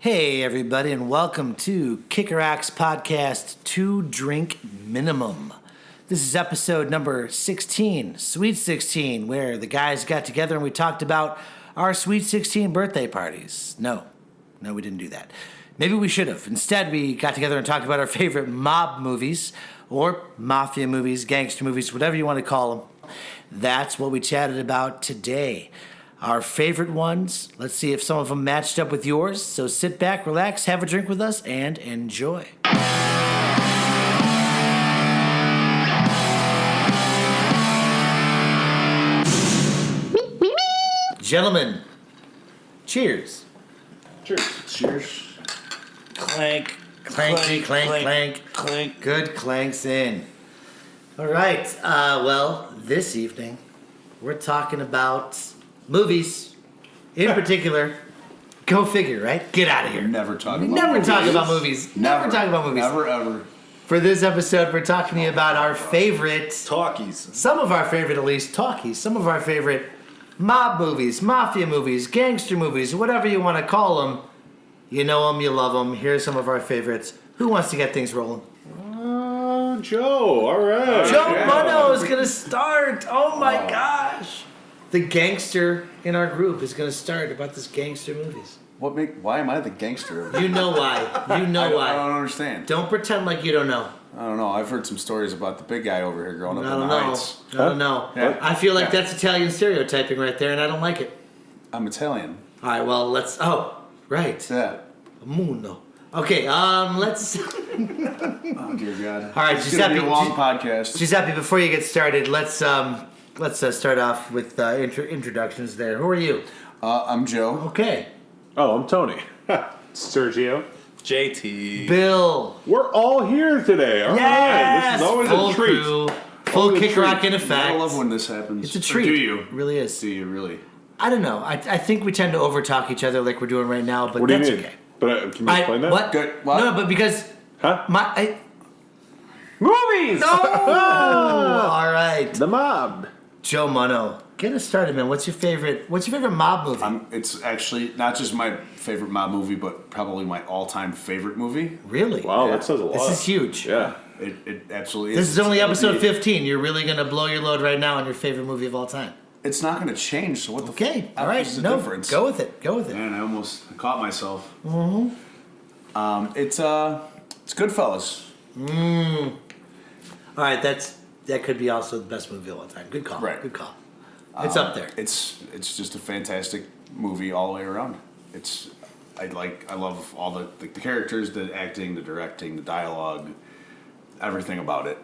Hey, everybody, and welcome to Kicker Axe Podcast 2 Drink Minimum. This is episode number 16, Sweet 16, where the guys got together and we talked about our Sweet 16 birthday parties. No, we didn't do that. Maybe we should have. Instead, we got together and talked about our favorite mob movies, or mafia movies, gangster movies, whatever you want to call them. That's what we chatted about today. Our favorite ones. Let's see if some of them matched up with yours. So sit back, relax, have a drink with us, and enjoy. Gentlemen, cheers. Cheers. Clank, clank. Good clanks in. All right. Well, this evening, we're talking about movies. In particular, go figure, right? Get out of here. Never talk about Never movies. talk about movies. Never talk about movies. Never, ever. For this episode, we're talking to you about our favorite, Talkies. some of our favorite at least, talkies, some of our favorite mob movies, mafia movies, gangster movies, whatever you want to call them. You know them, you love them. Here's some of our favorites. Who wants to get things rolling? Joe, all right. Joe Muno is going to start. Oh my gosh. The gangster in our group is going to start about this gangster movies. Why am I the gangster? You know why. You know why. I don't understand. Don't pretend like you don't know. I don't know. I've heard some stories about the big guy over here growing up in the Heights. I don't know. Yeah. I feel like that's Italian stereotyping right there, and I don't like it. I'm Italian. All right, well, let's... Oh, right. Yeah. Muno. Okay, let's... Oh, dear God. All right, it's going to be a long podcast. Giuseppe, before you get started, let's start off with introductions there. Who are you? I'm Joe. Okay. Oh, I'm Tony. Sergio. JT. Bill. We're all here today. All right. Yes! This is always Full a treat. crew. Full Always a kick rock treat. in effect. I love when this happens. It's a Or treat. do you? It really is. Do you really? I don't know. I think we tend to overtalk each other like we're doing right now, but What do you that's mean? okay. But can you explain that? What? Good. What? No, but because Huh? Movies! No! All right. The mob. Joe Muno, get us started, man. What's your favorite mob movie? It's actually not just my favorite mob movie, but probably my all-time favorite movie. Really? Wow, Yeah. that says a lot. This is huge. Yeah. It absolutely is. This is only It's- episode 15. You're really going to blow your load right now on your favorite movie of all time. It's not going to change, so what the Okay. fuck All right. is the No, difference? go with it. Go with it. Man, I almost caught myself. Mm-hmm. It's Goodfellas. All right. That could be also the best movie of all time. Good call. Right. Good call. It's up there. It's just a fantastic movie all the way around. I love all the characters, the acting, the directing, the dialogue, everything about it.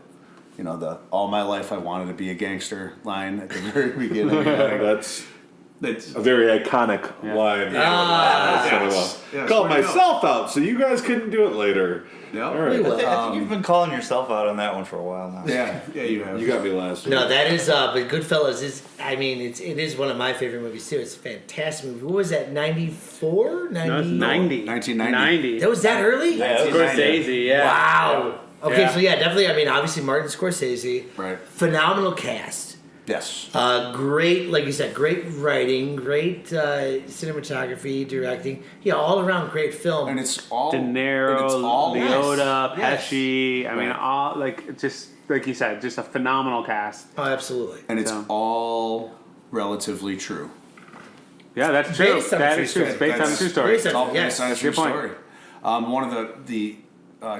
You know, the all my life I wanted to be a gangster line at the very beginning. That's a very iconic line. Yes. Yes, Called where'd it go? myself out, so you guys couldn't do it later. Yeah. All right. I think you've been calling yourself out on that one for a while now. Yeah, you have. You got me last No, week. that is, but Goodfellas is, I mean, it is one of my favorite movies too. It's a fantastic movie. What was that, 94? No, it's 90. 1990. That was that early? Yeah, Scorsese, yeah. Wow. Okay, Yeah. so yeah, definitely, I mean, obviously Martin Scorsese. Right. Phenomenal cast. Yes. Great, like you said, great writing, great cinematography, directing. Yeah, all around great film. And it's all De Niro, and it's all Leota, Yes. Pesci. I mean, Right. all just like you said, just a phenomenal cast. Oh, absolutely. and it's So- all relatively true. Yeah, that's true. Based on a That true is true. It's story. based on a true story. Based It's all Yes, based on a that's a true good point. story. One of the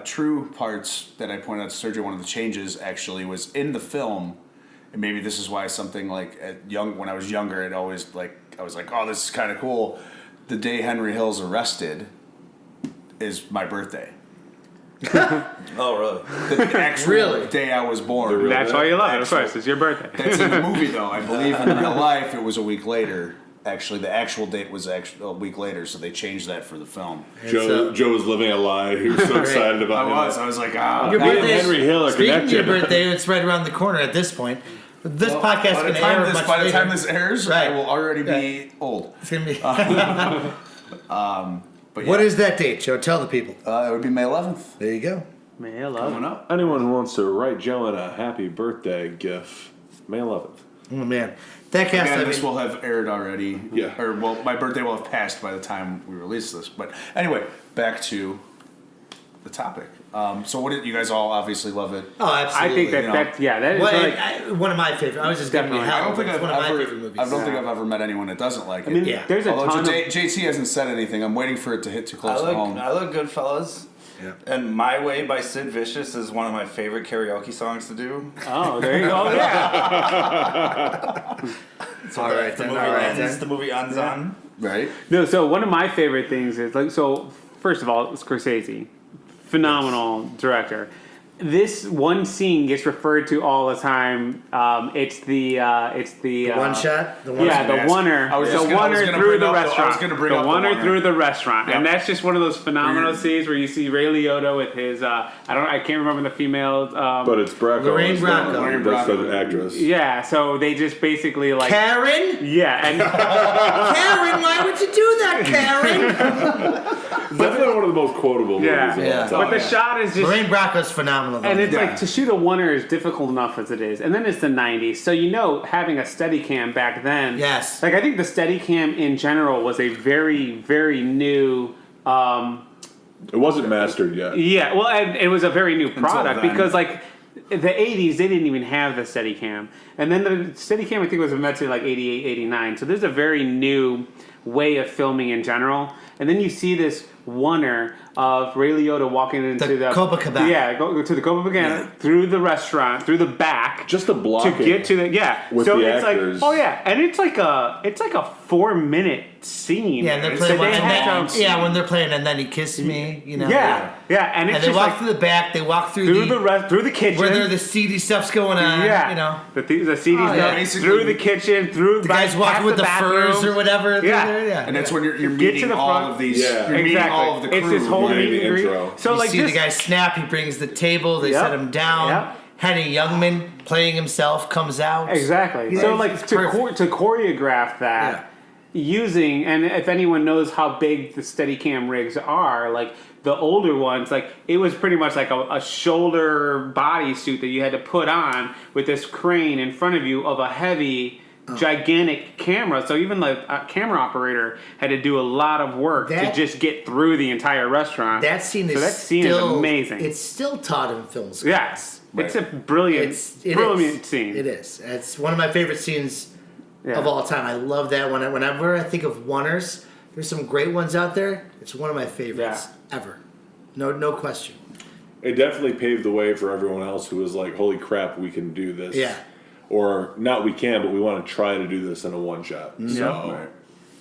true parts that I pointed out to Sergio, one of the changes actually was in the film, and maybe this is why something like when I was younger, it always I was like, oh, this is kind of cool. The day Henry Hill's arrested is my birthday. Oh, really? The actual Really? day I was born. That's why you love it, of Actual- course. It's your birthday. That's in the movie, though. I believe in real life it was a week later. Actually, the actual date was actually a week later, so they changed that for the film. Joe was living a lie. He was so excited about it. I was like, ah. Your Me and birthday is- Henry Hill are Speaking of your connected. birthday, it's right around the corner at this point. This podcast by can the time air this, much by the later. time this airs, Right. I will already be old. It's gonna be. But What yeah, is that date, Joe? Tell the people. it would be May 11th. There you go. Man, I love Coming it. up. Anyone who wants to write Joe in a happy birthday gif, May 11th. Oh man, that cast. Again, I this mean, will have aired already. Yeah. Or well, my birthday will have passed by the time we release this. But anyway, back to the topic. So what did you guys all obviously love it? oh, absolutely. I think that that is Well, like, one of my favorite. I was just giving you Definitely. hell. I don't think but it's I've one of my ever. favorite movies. I don't think I've ever met anyone that doesn't like it. I mean, Yeah. there's a Although ton of JT hasn't said anything, I'm waiting for it to hit too close to home. I look Goodfellas. Yeah. And My Way by Sid Vicious is one of my favorite karaoke songs to do. Oh, there you go. Yeah. So All right, the then, movie all right, ends. then. The movie ends on. Right? No, so one of my favorite things is like, so first of all, Scorsese, phenomenal director. This one scene gets referred to all the time. It's the one shot. The one Yeah, shot. the ask- oneer. I was The just gonna- I was oneer gonna through bring the up the- I was restaurant. gonna bring The up the oneer oneer. through the restaurant, and Yep. that's just one of those phenomenal Weird. scenes where you see Ray Liotta with his I can't remember the female. But it's Bracco. Lorraine It's the- Bracco. Lorraine That's Bracco. the actress. Yeah, so they just basically like Karen. yeah, and Karen, why would you do that, Karen? Definitely one of the most quotable yeah, movies of Yeah. all time. but the shot is just Lorraine Bracco's phenomenal. Though. and it's Yeah. like to shoot a oneer is difficult enough as it is, and then it's the '90s, so having a Steadicam back then. Yes. Like I think the Steadicam in general was a very very new. It wasn't mastered yet. Yeah, well, and it was a very new product then. because like the '80s they didn't even have the Steadicam, and then the Steadicam I think was invented like '88, '89. So there's a very new way of filming in general, and then you see this oneer of Ray Liotta walking into The Copacabana. Yeah, go to the Copacabana Yeah. through the restaurant, through the back. Just the blocking. To get to the with so the it's actors. like and it's like a 4-minute scene. Yeah, and they're So playing. they And had then, to- yeah, when they're playing, and then he kissed me. You know. yeah, and it's And they just walk like through the back. They walk through through the kitchen where the seedy stuff's going on. Yeah, You know. the CD Oh, stuff yeah. Basically, through the kitchen, through The guys walking with the furs or whatever. through Yeah. there, yeah. And that's when you're Get to meeting the all front. of these. Yeah. You're meeting all of the crew. It's this whole right in meet the and greet. intro. So you like see this, the guy snap. He brings the table. They Yep. set him down. Yep. Henny Youngman playing himself comes out. exactly. Yeah, So it's like to perfect. to choreograph that using, and if anyone knows how big the Steadicam rigs are, like the older ones, like it was pretty much like a shoulder bodysuit that you had to put on with this crane in front of you of a heavy. Gigantic camera, so even the camera operator had to do a lot of work to That- just get through the entire restaurant. That scene So is that scene still, is amazing. It's still taught in film school. Yes, it's a Right. brilliant, It brilliant is. scene. It is. It's one of my favorite scenes Yeah. of all time. I love that one. Whenever I think of oneers, there's some great ones out there. It's one of my favorites ever. No question. It definitely paved the way for everyone else who was like, holy crap, we can do this. Yeah. Or not we can, but we want to try to do this in a one shot. So Right.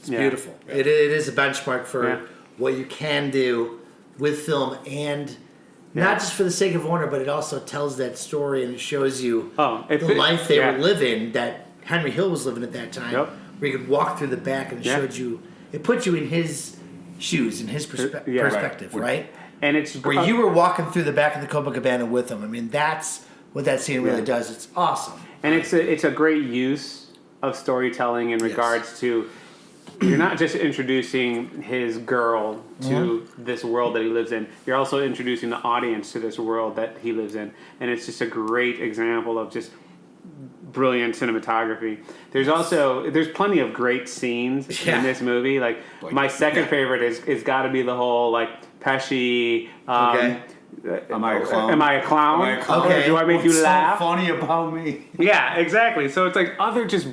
It's Yeah. beautiful. It is a benchmark for Yeah. what you can do with film, and not just for the sake of honor, but it also tells that story and it shows you the life they were living that Henry Hill was living at that time. Yep. Where you could walk through the back and it showed you, it put you in his shoes, in his Yeah, right. perspective, right? And it's Where you were walking through the back of the Copacabana with him. I mean, that's what that scene really does. It's awesome. and it's a great use of storytelling in regards to you're not just introducing his girl to this world that he lives in. You're also introducing the audience to this world that he lives in, and it's just a great example of just brilliant cinematography. There's plenty of great scenes in this movie. Like my second favorite is got to be the whole like Pesci. Okay. Am I a clown? Am I a clown? Am I a clown? Okay. Do I make What's you laugh? so funny about me? Yeah, exactly. So it's like other just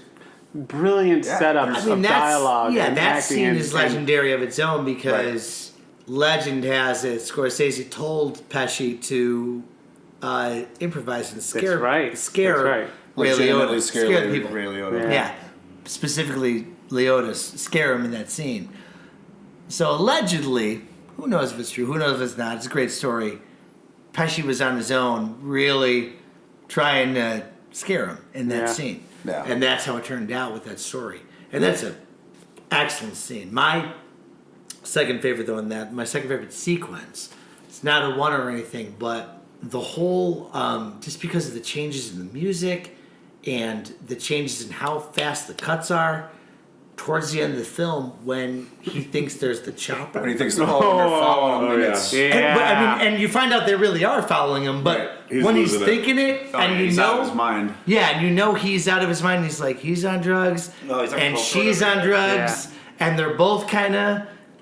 brilliant Yeah, setups I mean, of that's, dialogue. yeah, and that acting scene and- is legendary of its own because legend has it Scorsese told Pesci to improvise and scare, That's right. scare That's right. Ray Legitimately Liotta, scare the people. Ray Liotta. Yeah. Yeah, specifically Liotta, scare him in that scene. So allegedly, who knows if it's true, who knows if it's not, it's a great story. Pesci was on his own really trying to scare him in that Yeah. scene. Yeah. And that's how it turned out with that story. And that's an excellent scene. My second favorite, though, in that, my second favorite sequence, it's not a one or anything, but the whole, just because of the changes in the music and the changes in how fast the cuts are, towards the end of the film when he thinks there's the chopper. When he thinks, they're following him, and yeah. it's... And you find out they really are following him, but Right. He's when he's losing it. thinking it, Oh, and yeah, you he's know, out of his mind. yeah, and you know he's out of his mind. He's like, he's on drugs, No, he's on and coke or she's on whatever. drugs, and they're both kind of,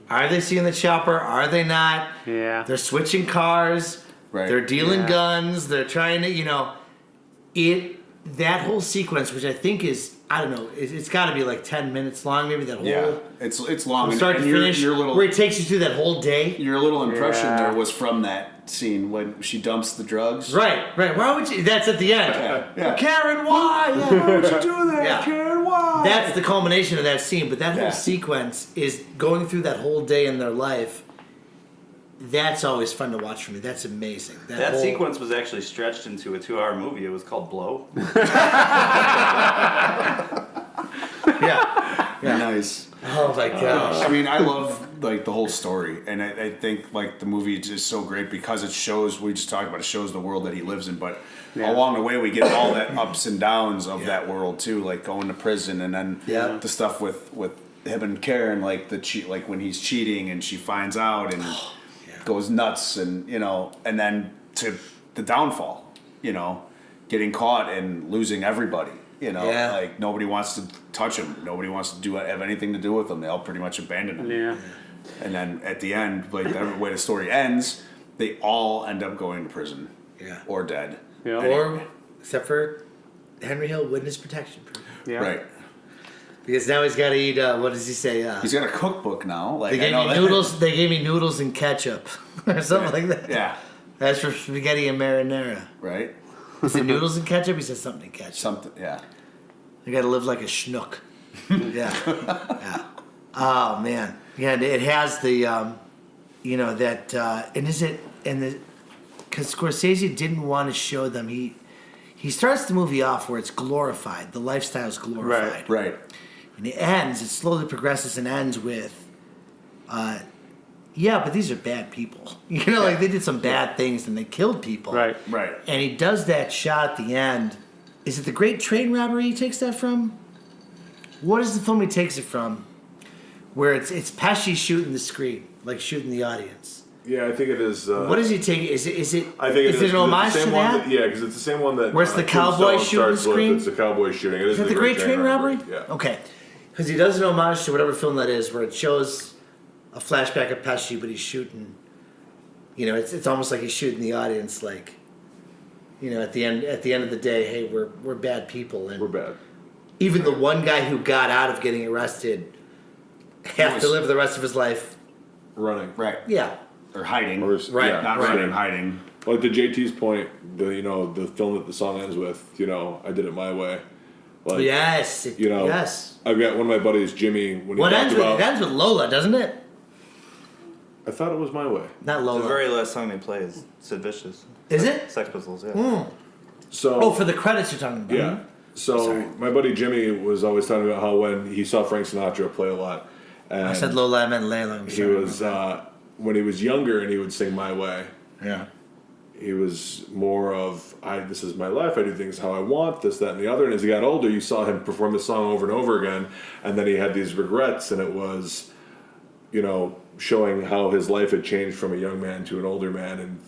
are they seeing the chopper? Are they not? Yeah. They're switching cars. Right. They're dealing Yeah. guns. They're trying to, that whole sequence, which I think is, I don't know, it's got to be like 10 minutes long, maybe that whole Yeah, it's long. from start to and your- finish, Your little where it takes you through that whole day. your little impression Yeah. there was from that scene when she dumps the drugs. Right. Why would you? That's at the end. Yeah. Karen, why? Yeah. Why would you do that, Yeah. Karen? Why? That's the culmination of that scene. But that Yeah. whole sequence is going through that whole day in their life. That's always fun to watch for me. That's amazing. That whole- sequence was actually stretched into a 2-hour movie. It was called Blow. Yeah. Nice. Oh my gosh. I mean, I love like the whole story, and I think like the movie is just so great because it shows. We just talked about it shows the world that he lives in, but along the way we get all that ups and downs of that world too, like going to prison, and then Yeah. the stuff with him and Karen, like the cheat, like when he's cheating and she finds out and goes nuts, and and then to the downfall, getting caught and losing everybody. Yeah. Like nobody wants to touch him. Nobody wants to have anything to do with him. They all pretty much abandon him. Yeah. And then at the end, like the way the story ends, they all end up going to prison. Yeah. Or dead. Yeah. Or, except for Henry Hill, witness protection. Yeah. Right. Because now he's got to eat. What does he say? He's got a cookbook now. Like They gave I know me that. noodles. They gave me noodles and ketchup, or something like that. Yeah. That's for spaghetti and marinara. Right. Is it noodles and ketchup? He said something in ketchup. Something. Yeah. I got to live like a schnook. Yeah. Oh man. Yeah. It has the, that, and is it because Scorsese didn't want to show them. He starts the movie off where it's glorified. The lifestyle's glorified. Right. And it slowly progresses and ends with, but these are bad people. Like they did some bad things and they killed people. Right. Right. And he does that shot at the end. Is it the Great Train Robbery he takes that from? What is the film he takes it from? Where it's Pesci shooting the screen, like shooting the audience. Yeah, I think it is. What does he take? Is it? I think is it an homage to that? Yeah, because it's the same one that. Where it's the cowboy Tombstone shooting the starts with. screen? It's the cowboy shooting. It Is that the Great Train Robbery? Yeah. Okay. Because he does an homage to whatever film that is, where it shows a flashback of Pesci, but he's shooting. It's almost like he's shooting the audience, like. At the end of the day, hey, we're bad people, and We're bad. even the one guy who got out of getting arrested have to live the rest of his life. Running. Right. Yeah. Or hiding. Right. Yeah, Not running. Hiding. Like to JT's point, the film that the song ends with, I did it my way. Like, Yes. Yes. I've got one of my buddies, Jimmy, when he What talked ends with about. it ends with Lola, doesn't it? I thought it was my way. Not The Lola. very last song they play is Sid Vicious. Is it? Sex Pistols, yeah. So. Oh, for the credits you're talking about. Yeah. So Sorry. my buddy Jimmy was always talking about how when he saw Frank Sinatra play a lot, and I said Lola, I meant Layla. I'm he sorry. was when he was younger and he would sing "My Way." Yeah. He was more of this is my life. I do things how I want, this, that, and the other. And as he got older, you saw him perform the song over and over again, and then he had these regrets, and it was, showing how his life had changed from a young man to an older man, and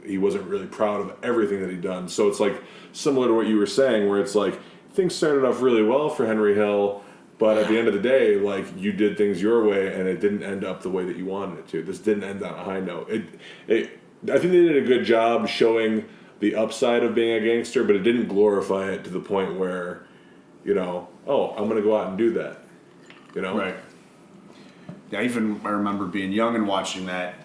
he wasn't really proud of everything that he'd done. So it's like similar to what you were saying, where it's like things started off really well for Henry Hill, but at the end of the day, like you did things your way, and it didn't end up the way that you wanted it to. This didn't end on a high note. I think they did a good job showing the upside of being a gangster, but it didn't glorify it to the point where, oh, I'm going to go out and do that. Right. Yeah, I remember being young and watching that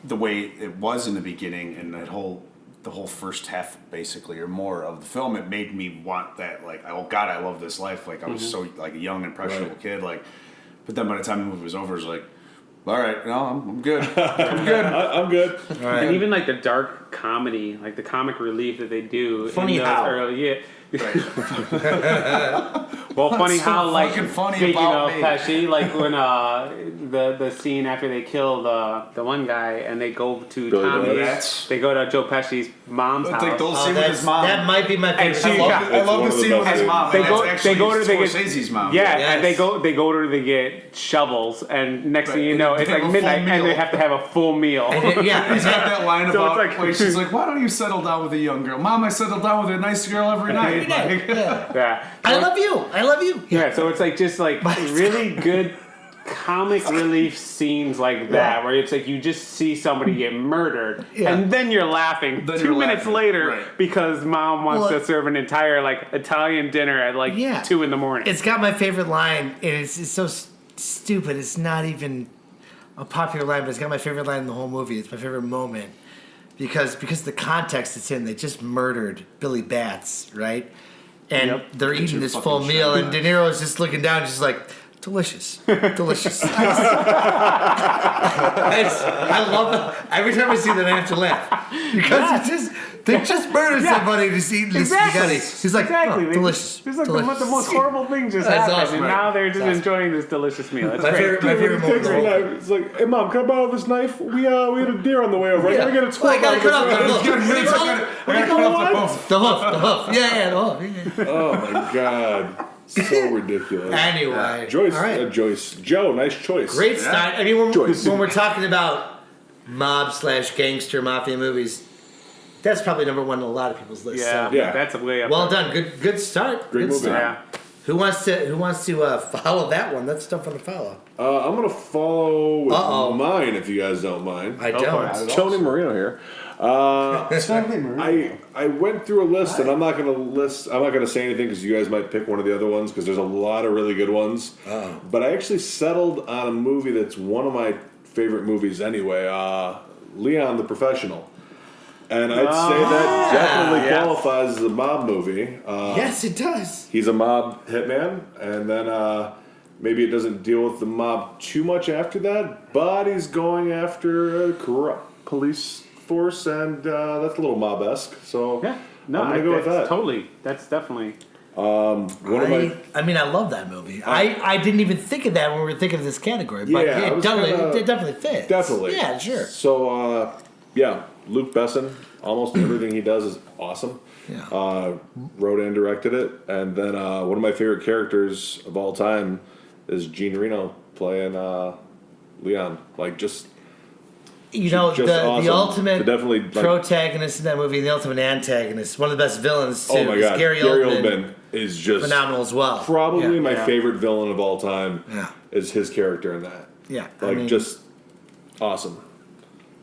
the way it was in the beginning, and the whole first half basically or more of the film. It made me want that, like, oh God, I love this life. Like I was so like a young impressionable kid. Like, but then by the time the movie was over, it was like, all right, no, I'm good. I'm good. I'm good. All right. And even like the dark comedy, like the comic relief that they do. Funny in those how. early, well, That's funny so how, like, fucking funny speaking about of me. Pesci, like when the scene after they kill the one guy and they go to Billy Tommy's, Bats. they go to Joe Pesci's mom's house. Like those Oh, scene with his mom. that might be my favorite. she- scene. I Yeah. love one the of the scene with best his mom. They and go- that's they actually go to the- Scorsese's mom. Yeah, Yes. and they go to get shovels, and next thing Right. you know, They it's have like a midnight, full and they meal. have to have a full meal. Yeah, He's got that line So about it's like- where she's like, "Why don't you settle down with a young girl?" Mom, I settle down with a nice girl every night. Like, Yeah. Yeah, I love you. I love you. yeah. So it's like just like really good comic relief scenes like that, where it's like you just see somebody get murdered, Yeah. and then you're laughing Then 2 you're minutes laughing, later right. because mom wants Well, to serve an entire like Italian dinner at like Yeah. 2 a.m. It's got my favorite line, and it's so stupid. It's not even a popular line, but it's got my favorite line in the whole movie. It's my favorite moment because the context it's in. They just murdered Billy Bats, right? And Yep. they're eating your this fucking full meal, shit. and De Niro's just looking down, just like delicious, delicious. I love it. Every time I see that, I have to laugh because they just murdered somebody just eating this spaghetti. He's like, exactly. oh, delicious. It's like delicious. the most horrible thing just That's happened, awesome. and now they're just That's enjoying this delicious meal. It's My great. favorite moment. Takes of a the whole knife. It's like, hey mom, can I borrow this knife? We had a deer on the way over. I gotta get a 12 Well, I gotta cut off the out of hoof. this. What do you call it? What do you call it? The hoof. Yeah, the hoof. Yeah. Oh my god, so ridiculous. Anyway, Joyce, all right. Joe, nice choice. Great start. I mean, Joyce. when we're talking about mob/gangster mafia movies, that's probably number one on a lot of people's lists. Yeah, So. Yeah. that's a way up. Well there. done. Good start. Great Good movie. start. Yeah. Who wants to follow that one? That's tough one to follow. I'm gonna follow with Uh-oh. mine if you guys don't mind. I Go for don't. it. Tony Marino here. I went through a list and I'm not gonna say anything because you guys might pick one of the other ones because there's a lot of really good ones. Oh. But I actually settled on a movie that's one of my favorite movies anyway. Leon the Professional. And I'd say that definitely yes. qualifies as a mob movie. Yes, it does. He's a mob hitman, and then maybe it doesn't deal with the mob too much after that, but he's going after a corrupt police force, and that's a little mob-esque. So Yeah. No, I'm gonna go with that's that. Totally. That's definitely. One of my I mean, I love that movie. I didn't even think of that when we were thinking of this category, but Yeah, I it was definitely fits. definitely Yeah, sure. So yeah, Luke Besson. Almost everything he does is awesome. Yeah. Wrote and directed it, and then one of my favorite characters of all time is Gene Reno playing Leon. Like just. You know, Just the awesome. ultimate Definitely, like- protagonist in that movie, the ultimate antagonist, one of the best villains too. Oh my is god, Gary Gary Oldman, Oldman is just phenomenal as well. probably Yeah. my Yeah. favorite villain of all time. Yeah. Is his character in that. Yeah, Like just awesome.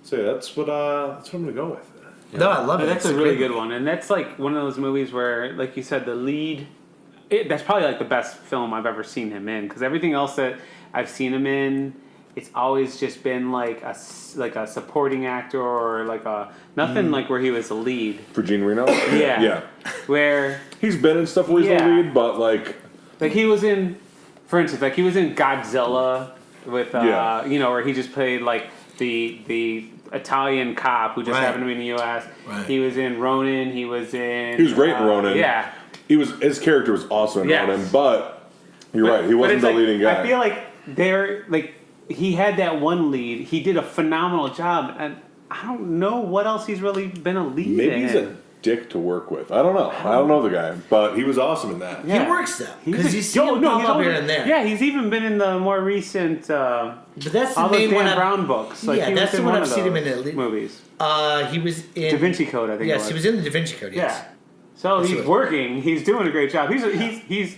So yeah, that's what I'm gonna go with. No, I love it. That's It's a really great good one, and that's like one of those movies where, like you said, the lead. That's probably like the best film I've ever seen him in, because everything else that I've seen him in, it's always just been like a supporting actor or like a nothing like where he was the lead. For Gene Reno? Yeah. Yeah. Where He's been in stuff where he's Yeah. the lead, but like he was in, for instance, like he was in Godzilla with Yeah. where he just played like the Italian cop who just Right. happened to be in the U.S. Right. He was in Ronin. He was in. he was great in Ronin. Yeah. His character was awesome in Yes. Ronin, but you're right, he wasn't it's the like, leading guy. I feel like he had that one lead. He did a phenomenal job, and I don't know what else he's really been a lead Maybe in. he's a dick to work with. I don't know. I don't know the guy, but he was awesome in that. Yeah. He works though, He's because a- you see him pop he's up always- here and there. Yeah, he's even been in the more recent But that's the all those main one. Dan Brown books. Like Yeah, he that's was the in one one I've of seen him those in at least. movies. He was in Da Vinci Code, I think. Yes, it was. he was in the Da Vinci Code. Yes. Yeah. So Yes, he he's was. working. He's doing a great job. He's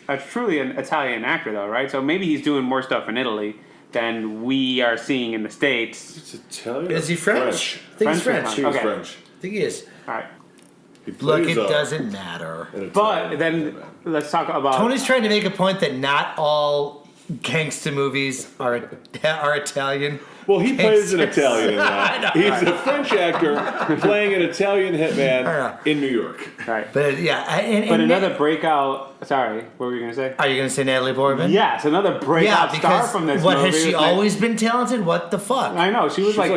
a truly an Italian actor, though, right? So maybe he's doing more stuff in Italy than we are seeing in the States. It's Italian. Is he or French? I think he's French or French. He was Okay. French. I think he is. All right. He Look, plays, it doesn't matter. an But Italian then let's talk about Tony's trying to make a point that not all gangsta movies are Italian. Well, he plays an Gangsters. Italian in that. He's a French actor playing an Italian hitman in New York. Right. But yeah, But another breakout. Sorry, what were you gonna say? Are you going to say Natalie Portman? Yes, another breakout star because from this what movie. has she Like- always been talented? What the fuck? I know she was She's like,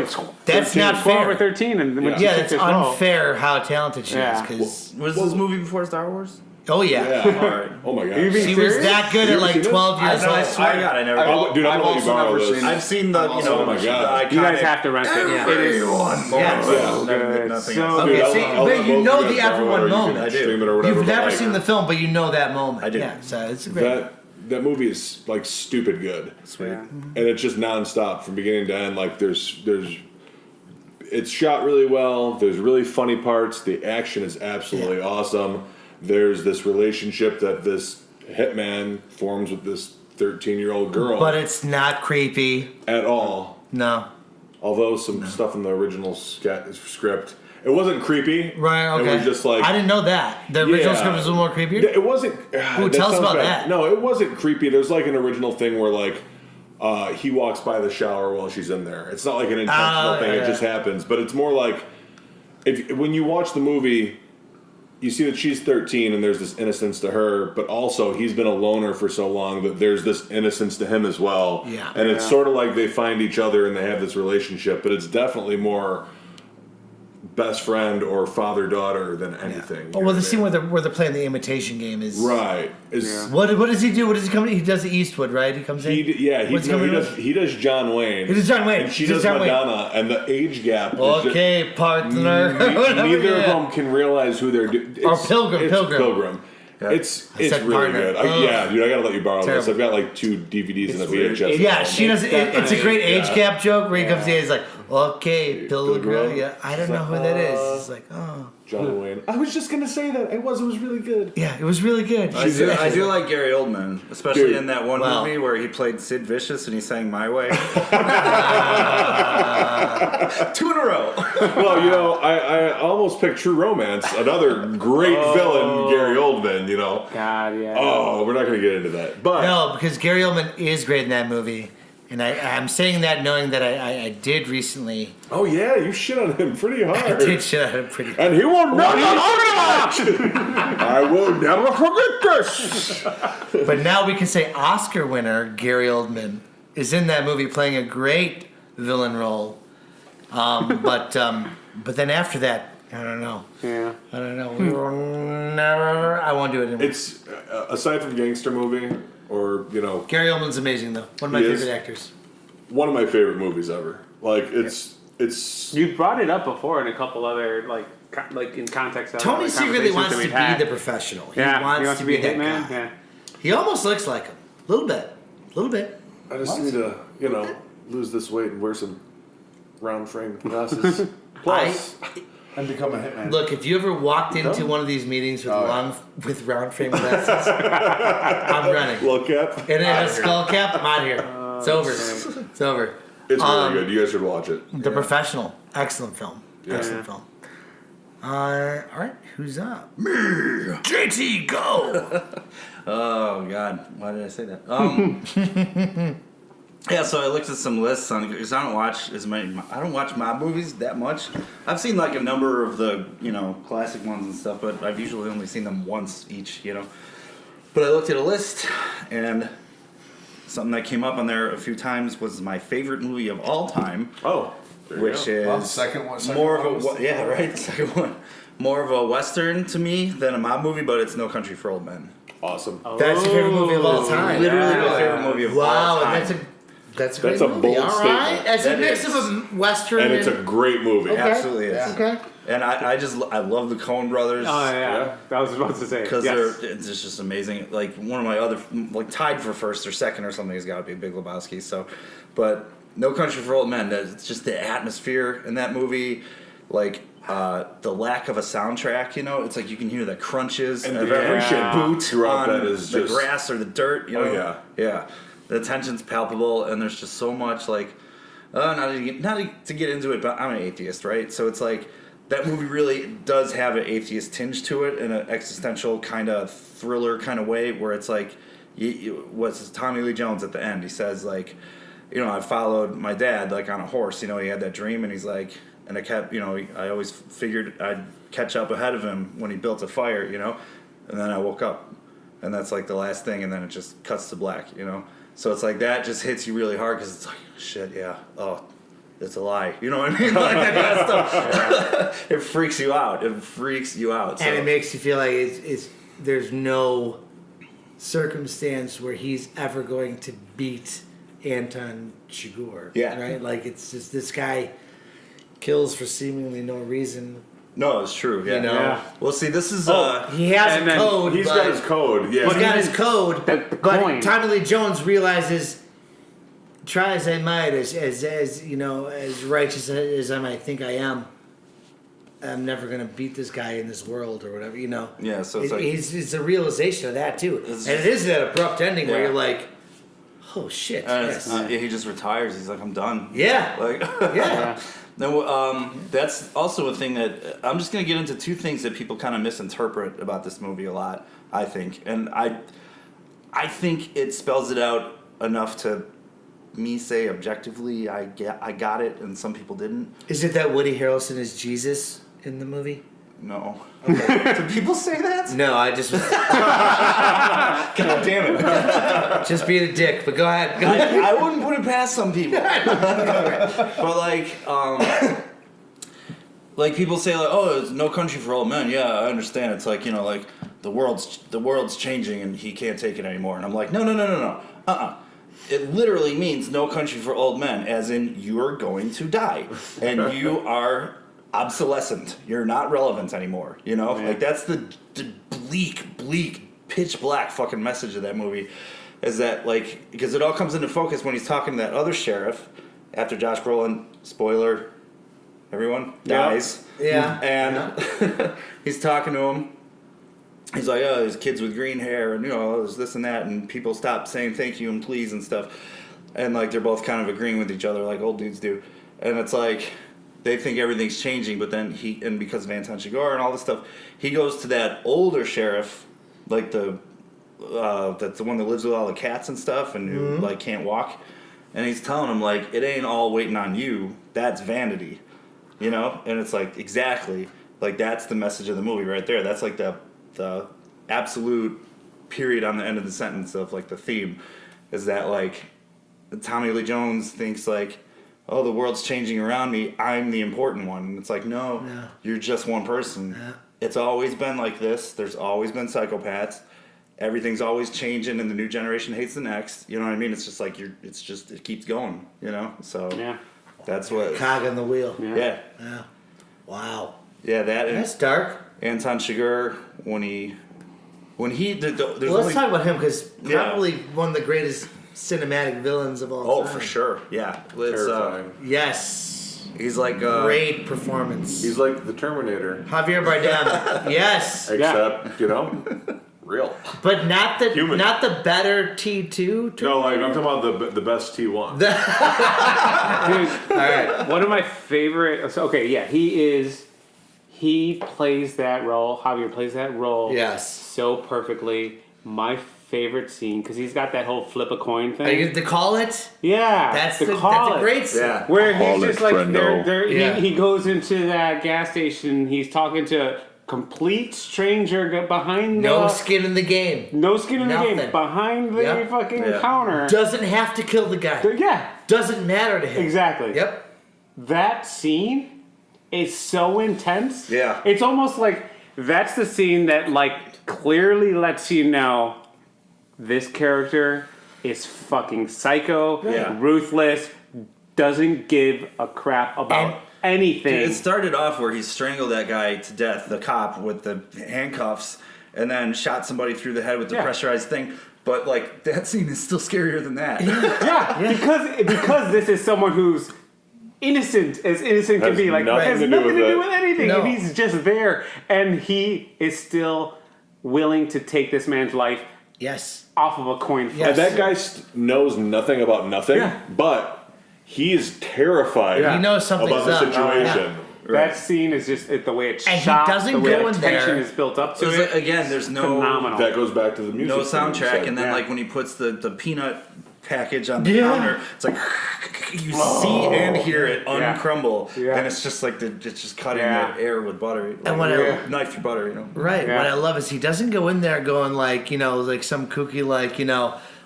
That's 13, not 12 fair. or 13, and when she Yeah, took that's this role. unfair how talented she Yeah. is. Because Was this movie before Star Wars? oh yeah, Yeah. All right. Oh my god. You mean- she was serious? that good You at ever like seen this? 12 years I old. swear to God, I never. Dude, I'm I've gonna let you also borrow never this. seen. I've seen the, Oh my God. the You guys iconic have to rent it. Yeah. It is moments, Yeah. but Yeah. never- Good. nothing So else. Okay, Dude, see, I'll but let you both know of the guys borrow everyone it, or you can moment. I do. stream it or whatever, You've but, never like, seen the film, but you know that moment. I do. Yeah, so it's great. that movie is like stupid good. Sweet. Yeah. And it's just nonstop from beginning to end. Like there's it's shot really well. There's really funny parts. The action is absolutely awesome. There's this relationship that this hitman forms with this 13-year-old girl But it's not creepy. at all. No. Although some stuff in the original script, it wasn't creepy. Right, okay. It was just like I didn't know that. The original Yeah. script was a little more creepier? It wasn't. Ooh, tell us sounds about bad. that. No, it wasn't creepy. There's like an original thing where like he walks by the shower while she's in there. It's not like an intentional thing. yeah. It just happens. But it's more like when you watch the movie, you see that she's 13 and there's this innocence to her, but also he's been a loner for so long that there's this innocence to him as well. Yeah. And it's sort of like they find each other and they have this relationship, but it's definitely more best friend or father-daughter than anything. Oh, well, the scene where they're playing the imitation game is... Right. Is What does he do? What does he come in? He does the Eastwood, right? He comes in? What's he coming in? he does John Wayne. He does John Wayne. And she He does does John Wayne. Madonna, and the age gap. is Okay, partner. just, Whatever, neither of yeah. them can realize who they're doing. Or Pilgrim. It's said really partner. good. Ugh. Yeah, dude, I gotta let you borrow this. Terrible. I've got like 2 DVDs and a weird. VHS. Yeah, at she home. does. It's a great age Yeah. gap joke where he comes in. He's like, "Okay, Pilgrim." Pilgrim. Yeah, I don't know who that is. It's like, oh, John Wayne. I was just gonna say that. It was really good. yeah, it was really good. I do like Gary Oldman, especially Dude. in that one Well. movie where he played Sid Vicious and he sang "My Way." 2 in a row. Well, you know, I almost picked True Romance, another great villain, Gary Oldman. You know. God, yeah. Oh, we're not gonna get into that, but No, because Gary Oldman is great in that movie, and I'm saying that knowing that I did recently. oh yeah, you shit on him pretty hard. I did shit out of him pretty. And he will never forget. I will never forget this. But now we can say Oscar winner Gary Oldman is in that movie playing a great villain role. But then after that, I don't know. Yeah. I don't know. We will never. I won't do it anymore. It's aside from gangster movie, or you know, Gary Oldman's amazing though. One of my He is. favorite actors. one of my favorite movies ever. Like it's You brought it up before in a couple other like in context of Tony other C really conversations wants that to we've be had. the professional. He Yeah, wants to be a that hitman. guy. Yeah. He almost looks like him. A little bit. A little bit. I just need to lose this weight and wear some round frame glasses. Plus, And become a hitman. Look, if you ever walked into one of these meetings with with round frame glasses, I'm running. low cap. And then a skull cap, I'm out here. It's over. It's over. It's really good. You guys should watch it. The Professional. Excellent film. Yeah. Excellent film. All right, who's up? Me. JT, go. Oh God, why did I say that? Yeah, so I looked at some lists on because I don't watch mob movies that much. I've seen like a number of the classic ones and stuff, but I've usually only seen them once each. But I looked at a list, and something that came up on there a few times was my favorite movie of all time, Oh, there you which go. is Well, second one more of was- second one, more of a western to me than a mob movie, but it's No Country for Old Men. Awesome. That's your favorite movie of all time. Literally Yeah. my favorite movie of all Wow, time. and that's a great That's a movie. bold All statement. right, that's a That mix is. of a western And it's a great movie. Okay. Absolutely is. Yeah. okay. And I love the Coen brothers. Oh yeah. Yeah. I was about to say Because yes. it's just amazing. Like one of my other, like tied for first or second or something has got to be Big Lebowski. So, but No Country for Old Men. It's just the atmosphere in that movie, like the lack of a soundtrack. It's like you can hear the crunches And of the every friction boot throughout on that is the just- grass or the dirt. Oh, yeah. yeah. The tension's palpable, and there's just so much like. Not to get into it, but I'm an atheist, right? So it's like that movie really does have an atheist tinge to it in an existential kind of thriller kind of way where it's like what's Tommy Lee Jones at the end? He says like, I followed my dad like on a horse. He had that dream, and he's like, and I kept, I always figured I'd catch up ahead of him when he built a fire, and then I woke up, and that's like the last thing, and then it just cuts to black, So it's like that just hits you really hard because it's like, shit, yeah, oh, it's a lie. You know what I mean? Like that kind of stuff. It freaks you out. It freaks you out. And it makes you feel like there's no circumstance where he's ever going to beat Anton Chigurh. Yeah. Right? Like, it's just this guy kills for seemingly no reason. No, it's true. Yeah. Yeah. Well, see, this is. He has a code. He's got his code. Yeah. He's got his code. The But coin. Tommy Lee Jones realizes, try as I might, as righteous as I might think I am, I'm never going to beat this guy in this world or whatever, Yeah, so it's like- it's a realization of that too. It's And it is that abrupt ending where Yeah. you're like, oh shit, yes. He just retires. He's like, I'm done. Yeah. Like, Yeah. No, that's also a thing that I'm just going to get into two things that people kind of misinterpret about this movie a lot, I think. And I think it spells it out enough to me say objectively I got it, and some people didn't. Is it that Woody Harrelson is Jesus in the movie? No. Okay. Do people say that? No, I just God damn it. just being a dick, but go ahead. I wouldn't put it past some people. But like people say like, oh, it's No Country for Old Men. Yeah, I understand. It's like, like the world's changing and he can't take it anymore. And I'm like, no. It literally means No Country for Old Men, as in you're going to die and you are obsolescent. You're not relevant anymore. Like that's the bleak, pitch black fucking message of that movie. Is that like, because it all comes into focus when he's talking to that other sheriff after Josh Brolin, spoiler, everyone, dies. Yeah. And he's talking to him. He's like, oh, there's kids with green hair and, there's this and that. And people stop saying thank you and please and stuff. And like, they're both kind of agreeing with each other like old dudes do. And it's like, they think everything's changing, but then and because of Anton Chigurh and all this stuff, he goes to that older sheriff, like that's the one that lives with all the cats and stuff and who like can't walk, and he's telling him like, it ain't all waiting on you, that's vanity, and it's like, exactly, like that's the message of the movie right there. That's like the absolute period on the end of the sentence of like the theme, is that like Tommy Lee Jones thinks like, oh, the world's changing around me, I'm the important one. And it's like, no, you're just one person. Yeah. It's always been like this. There's always been psychopaths. Everything's always changing, and the new generation hates the next. You know what I mean? It's just like, it keeps going, So that's what... Cog in the wheel. Yeah. Wow. Yeah, That's dark. Anton Chigurh, when he let's talk about him, because probably one of the greatest cinematic villains of all time. Oh, for sure. Yeah. Terrifying. Yes. He's like... great performance. He's like the Terminator. Javier Bardem. Yes. Except, real. But not the Human. not the better T2. No, like I'm talking about the best T1. Dude, All right. one of my favorite. He plays that role. Javier plays that role. Yes. So perfectly. My favorite scene, because he's got that whole flip a coin thing. Are you to call it? Yeah, That's the a great scene. Yeah. where Call he's it, just like friendo. Yeah. he goes into that gas station. He's talking to a complete stranger behind No the skin in the game. no skin in the Nothing. game behind the Yep. fucking Yeah. counter. Doesn't have to kill the guy. Yeah, Doesn't matter to him. exactly. Yep. That scene is so intense. Yeah. It's almost like that's the scene that like clearly lets you know this character is fucking psycho, Yeah. ruthless, doesn't give a crap about anything. It started off where he strangled that guy to death, the cop, with the handcuffs, and then shot somebody through the head with the Yeah. pressurized thing. But like that scene is still scarier than that. Yeah, because this is someone who's innocent as innocent can Has be. Like nothing has to do nothing with to it. do with anything, No. and he's just there, and he is still willing to take this man's life Yes. off of a coin flip. Yes. And that guy knows nothing about nothing, Yeah. but he is terrified He knows something's about the up. situation. That scene is just the way it's And he shot. doesn't the way go the in tension there. is built up to So it's it. like, again, there's no phenomenal. That goes back to the music. no thing you soundtrack, said. and then Yeah. like when he puts the peanut package on the Yeah. counter, it's like you see and hear it Yeah. uncrumble, Yeah. and it's just like it's just cutting Yeah. the air with butter, like, And when I- knife through butter, you know. Right. Yeah. What I love is he doesn't go in there going like, like some kooky, like,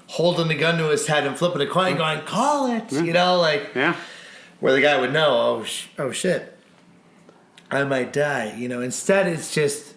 holding the gun to his head and flipping a coin going, call it, like Yeah. where the guy would know, oh shit, I might die. Instead it's just,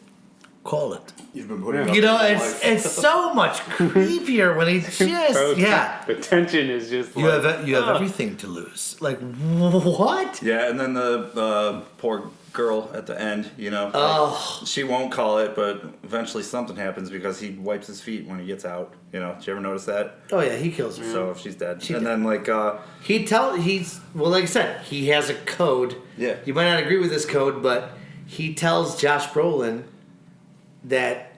call it. You've been putting It's so much creepier when he just, yeah. The tension is just You have everything to lose. Like, what? Yeah, and then the poor girl at the end, Oh. she won't call it, but eventually something happens because he wipes his feet when he gets out. Did you ever notice that? Oh yeah, he kills her. So she's dead. She and did. then like Like I said, he has a code. Yeah. You might not agree with this code, but he tells Josh Brolin that,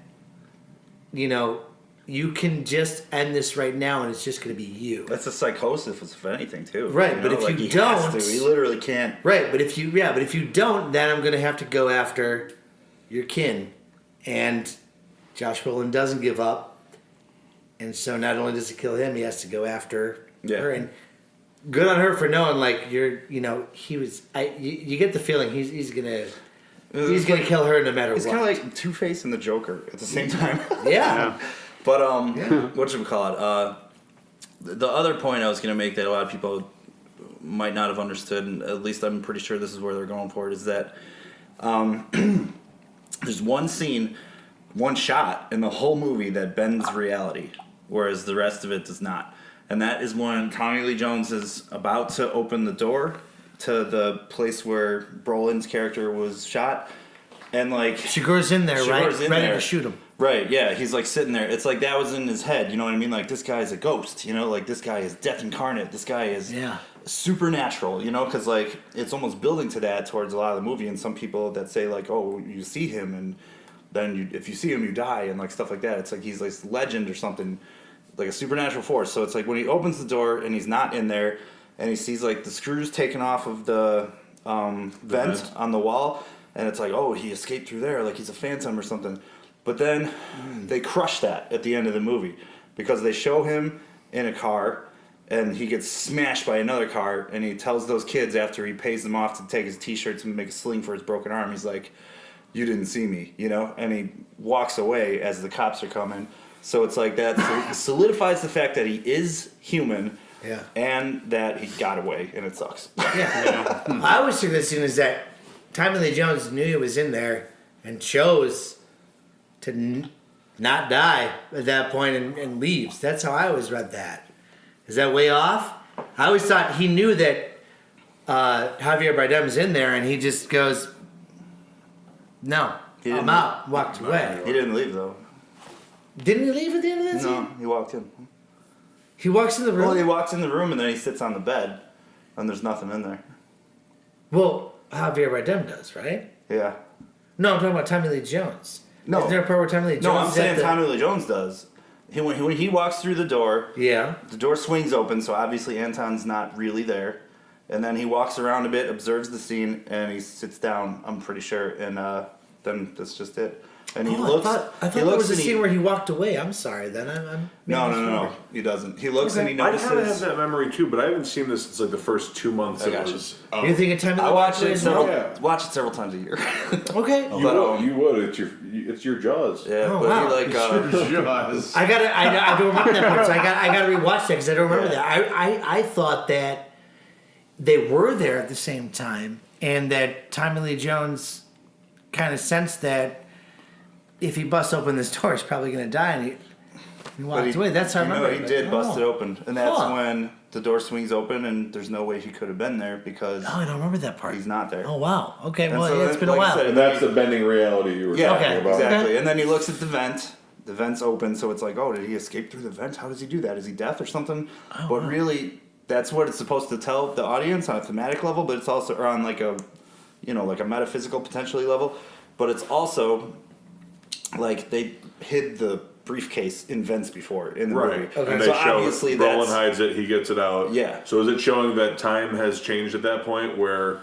you can just end this right now and it's just going to be you. that's a psychosis if anything too. Right, but if like, you he has don't- to. He literally can't. Right, but if you don't, then I'm going to have to go after your kin. And Josh Brolin doesn't give up. And so not only does he kill him, he has to go after Yeah. her. And good on her for knowing, like, he was, you get the feeling he's going to kill her no matter He's what. kind of like Two-Face and the Joker at the same time. Yeah. But whatchamacallit? The other point I was going to make that a lot of people might not have understood, and at least I'm pretty sure this is where they're going for it, is that there's one scene, one shot in the whole movie that bends reality, whereas the rest of it does not. And that is when Tommy Lee Jones is about to open the door to the place where Brolin's character was shot, and like She goes in there, right? Shigur's in Ready there. to shoot him. Right, yeah, he's like sitting there. It's like that was in his head, you know what I mean? Like this guy's a ghost, like this guy is death incarnate. This guy is supernatural, because like it's almost building to that towards a lot of the movie. And some people that say like, oh, you see him and then if you see him, you die and like stuff like that. It's like he's like legend or something, like a supernatural force. So it's like when he opens the door and he's not in there and he sees like the screws taken off of the vent on the wall, and it's like, oh, he escaped through there, like he's a phantom or something. But then they crush that at the end of the movie because they show him in a car and he gets smashed by another car, and he tells those kids after he pays them off to take his t-shirts and make a sling for his broken arm, he's like, you didn't see me, and he walks away as the cops are coming. So it's like that solidifies the fact that he is human. Yeah. And that he got away, and it sucks. Yeah. I always took this in as that Tommy Lee Jones knew he was in there and chose to not die at that point and leaves. That's how I always read that. Is that way off? I always thought he knew that Javier Bardem's in there and he just goes, no, I'm out, walked away. He didn't leave, though. Didn't he leave at the end of that scene? No, he walked in. He walks in the room? Well, he walks in the room, and then he sits on the bed, and there's nothing in there. Well, Javier Bardem does, right? Yeah. No, I'm talking about Tommy Lee Jones. No. Is there a part where Tommy Lee Jones No, I'm is saying at the- Tommy Lee Jones does. When he walks through the door, Yeah. the door swings open, so obviously Anton's not really there. And then he walks around a bit, observes the scene, and he sits down, I'm pretty sure, and then that's just it. And he looks. I thought he there looks was a and he- scene where he walked away. I'm sorry. Then I'm No. He doesn't. He looks and he I kind of have notices. that memory too, but I haven't seen this since like the first 2 months. I It got you. was. You think of Tommy Lee I watch Jones it as well? several. Yeah. Watch it several times a year. Okay. You would. It's your Jaws. Yeah, Oh, but wow. he like. Jaws. I don't remember that part, so I gotta rewatch that because I don't remember Yeah. that. I thought that they were there at the same time, and that Tommy Lee Jones kind of sensed that if he busts open this door, he's probably gonna die, and he walked away. That's how I remember. He did bust it Oh. open, and that's Huh. when the door swings open, and there's no way he could have been there because Oh, I don't remember that part. he's not there. Oh wow. Okay. And Well, so yeah, it's then, been a like I while. said, And that's the bending reality you were Yeah, talking Okay. about. exactly. Okay. And then he looks at the vent. The vent's open, so it's like, oh, did he escape through the vent? How does he do that? Is he deaf or something? Oh, But wow. really, that's what it's supposed to tell the audience on a thematic level, but it's also or on like a, like a metaphysical potentially level. But it's also like they hid the briefcase in vents before in the Right. movie. Okay. And they So show obviously Brolin that's hides it, he gets it out. Yeah. So is it showing that time has changed at that point where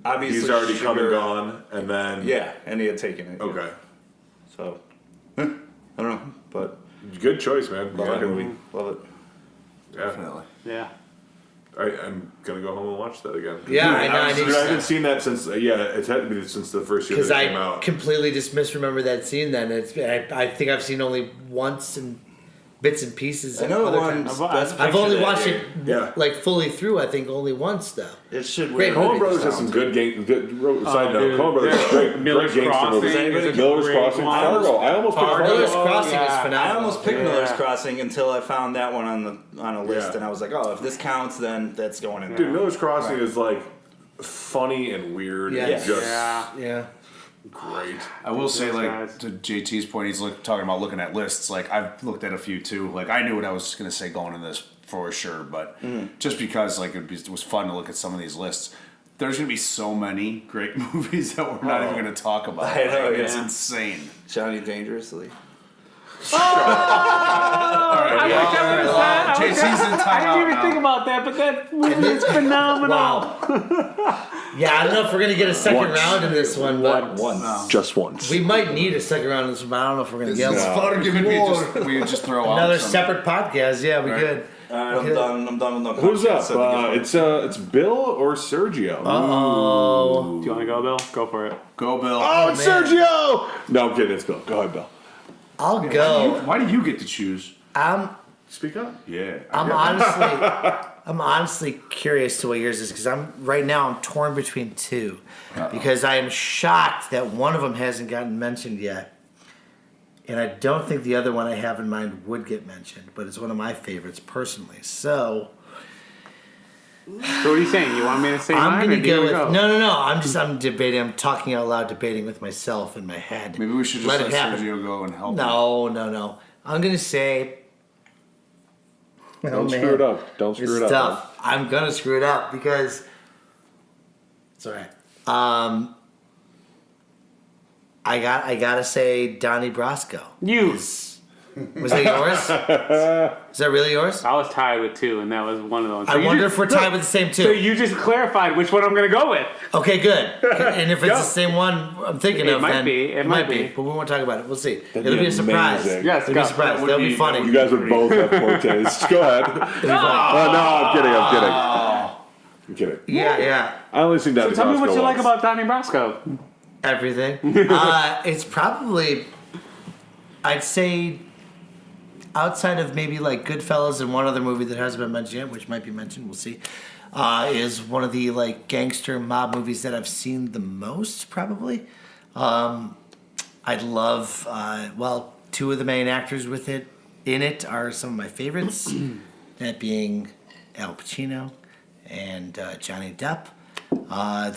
obviously he's already come and Sugar- gone, and then Yeah, and he had taken it. okay, So, I don't know, but good choice, man. love Yeah. that movie. Love it. Yeah. Definitely. Yeah. I'm gonna go home and watch that again. Yeah, I know, I need I to- haven't seen that since. It's had to be since the first year Because that it came I out. completely just misremember that scene. Then I think I've seen only once in bits and pieces. I know other one. times. Best I've Picture only that watched year. it Yeah. like fully through. I think only once though. It should Great win. movie. Coen Brothers has some good side note. dude, Coen Brothers yeah. great Miller's gangster Crossing movies. is a Miller's great Crossing, one. Fargo. I almost picked Fargo. Miller's Fargo. Crossing is yeah. phenomenal. I almost picked Yeah. Miller's Crossing until I found that one on a list, Yeah. and I was like, oh, if this counts, then that's going in there. Dude, Miller's Crossing is like funny and weird. Yeah. And just Yeah. great. I will say, Those like, guys. to JT's point, he's talking about looking at lists. Like, I've looked at a few too. Like, I knew what I was going to say going in this for sure, but just because, like, it was fun to look at some of these lists. There's going to be so many great movies that we're not even going to talk about. I know, Like, It's yeah. insane. Johnny Dangerously. I wish I would have said. JC's in I timeout didn't even now. think about that, but that movie is phenomenal. Wow. Yeah, I don't know if we're gonna get a second Once. round in this one, but Once. Just once. we might need a second round in this one. But I don't know if we're gonna get one. Could be we would just throw out Another some- separate podcast. Yeah, we Right. could. All right, I'm done. I'm done with no Who's content, up? so It's Bill or Sergio. Oh, Do you want to go, Bill? Go for it. Go, Bill. Oh, it's man. Sergio! No, I'm kidding. It's Bill. Go ahead, Bill. I'll go. Why do you get to choose? Speak up. Yeah. I'm honestly curious to what yours is because right now I'm torn between two because I am shocked that one of them hasn't gotten mentioned yet, and I don't think the other one I have in mind would get mentioned, but it's one of my favorites personally. So So what are you saying? You want me to say I'm mine, gonna or do you go with wanna no. I'm debating. I'm talking out loud, debating with myself in my head. Maybe we should just let it happen. Sergio go and help. No. I'm gonna say. Don't screw it up. Don't screw It's it up. tough. I'm gonna screw it up because it's all right. I gotta say Donnie Brasco. You. Was that yours? Is that really yours? I was tied with two, and that was one of those. I wonder if we're tied with the same So two. you just clarified which one I'm going to go with. Okay, good. And if it's Yeah. the same one I'm thinking It of, might then be. It might be. But we won't talk about it. We'll see. That'd It'll be be a surprise. amazing. Yes, It'll be a go. surprise. That would That'll be be- funny. You guys would both have poor taste. Go ahead. It'll be funny. Oh, no, I'm kidding. Yeah. I only seen that. So tell me what you like about Donnie Brasco. Everything. It's probably, I'd say, outside of maybe like Goodfellas and one other movie that hasn't been mentioned yet, which might be mentioned, we'll see, is one of the like gangster mob movies that I've seen the most, probably. I'd love, two of the main actors in it are some of my favorites, that being Al Pacino and Johnny Depp.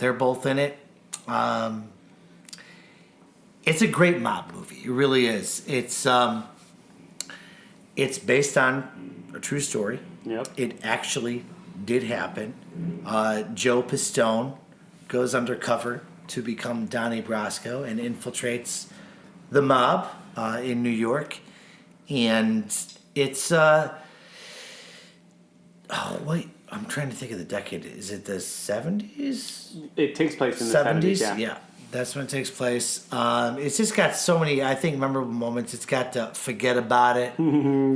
They're both in it. It's a great mob movie. It really is. It's based on a true story. Yep. It actually did happen. Joe Pistone goes undercover to become Donnie Brasco and infiltrates the mob in New York. And it's I'm trying to think of the decade. Is it the 70s? It takes place in the 70s. Yeah. That's when it takes place. It's just got so many, I think, memorable moments. It's got Forget About It.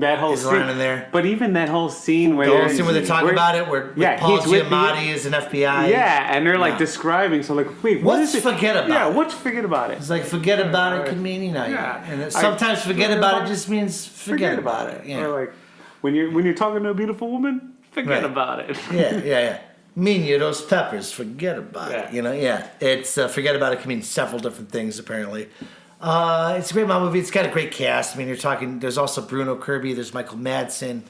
That whole Is scene. line in there. But even that whole scene where The whole scene where they talk about it, where Paul he's with Giamatti is an FBI. Yeah, and they're like Yeah. describing. So like, wait, what What's is it? Forget About Yeah, It? what's forget about it? It's like Forget About It could mean, Yeah. and sometimes Forget About It just means forget about it. Yeah. Or like, when you're talking to a beautiful woman, forget Right. about it. Yeah. Mean you those peppers, forget about it. Yeah. It's Forget About It can mean several different things apparently. It's a great mob movie. It's got a great cast. I mean, you're talking. There's also Bruno Kirby. There's Michael Madsen.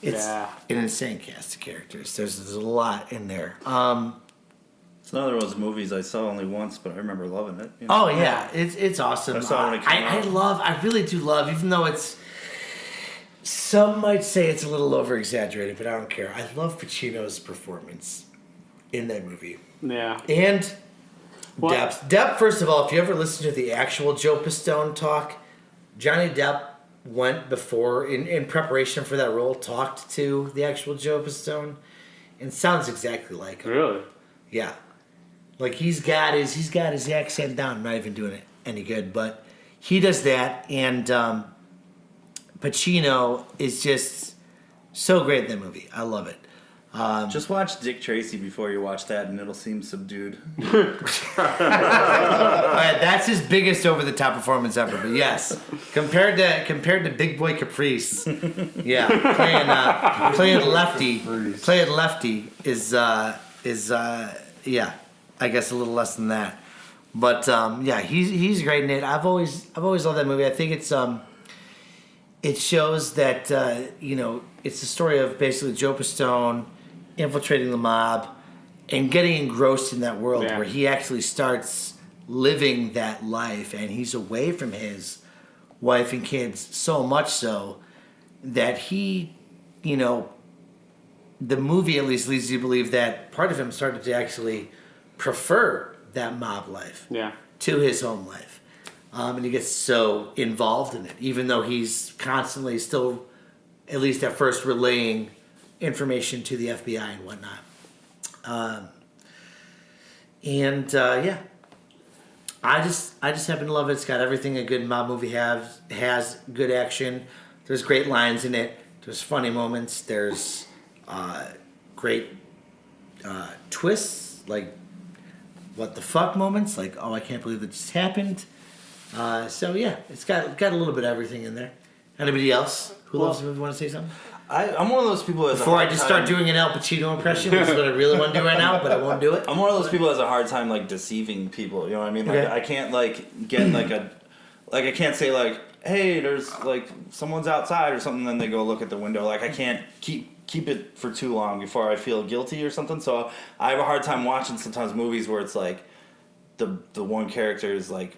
It's Yeah. an insane cast of characters. There's a lot in there. It's another one of those movies I saw only once, but I remember loving it. You know? Oh yeah, it's awesome. I saw it when it came out. I really do love, even though it's. Some might say it's a little over exaggerated, but I don't care. I love Pacino's performance in that movie. Yeah. And What? Depp, first of all, if you ever listen to the actual Joe Pistone talk, Johnny Depp went before, in preparation for that role, talked to the actual Joe Pistone, and sounds exactly like him. Really? Yeah. Like he's got his accent down. I'm not even doing it any good, but he does that, and Pacino is just so great in that movie. I love it. Just watch Dick Tracy before you watch that, and it'll seem subdued. That's his biggest over the top performance ever. But yes, compared to Big Boy Caprice, yeah, playing lefty is yeah, I guess a little less than that. But yeah, he's great in it. I've always loved that movie. I think it shows that it's the story of basically Joe Pistone infiltrating the mob and getting engrossed in that world where he actually starts living that life, and he's away from his wife and kids so much so that he, the movie at least leads you to believe that part of him started to actually prefer that mob life to his home life. And he gets so involved in it, even though he's constantly still, at least at first, relaying information to the FBI and whatnot. Yeah, I just happen to love it. It's got everything a good mob movie has good action. There's great lines in it. There's funny moments. There's great twists, like what the fuck moments, like oh I can't believe that just happened. So yeah, it's got a little bit of everything in there. Anybody else who loves it want to say something? I'm one of those people before I just start doing an Al Pacino impression, which is what I really want to do right now, but I won't do it. I'm one of those people who has a hard time like deceiving people. You know what I mean? Like Okay. I can't like get I can't say like, hey, there's like someone's outside or something. Then they go look at the window. Like I can't keep it for too long before I feel guilty or something. So I have a hard time watching sometimes movies where it's like the one character is like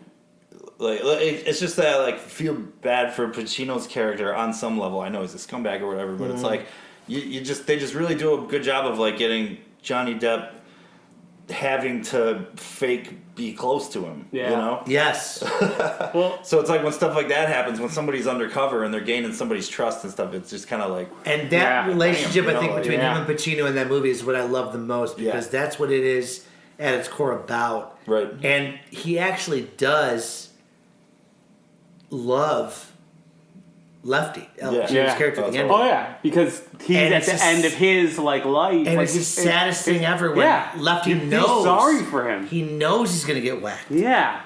it's just that I like feel bad for Pacino's character on some level. I know he's a scumbag or whatever, but it's like they just really do a good job of like getting Johnny Depp having to fake be close to him. Yeah. You know? Yes. Well, So it's like when stuff like that happens, when somebody's undercover and they're gaining somebody's trust and stuff, it's just kind of like And that relationship, damn, I think, between yeah. him and Pacino in that movie is what I love the most because that's what it is at its core about. Right. And he actually does love Lefty, Al Pacino's Yeah. character at the end. oh yeah, because he's And at it's the just- end of his like life, And like, it's the saddest thing ever when Lefty you feel knows. sorry for him. He knows he's going to get whacked. Yeah.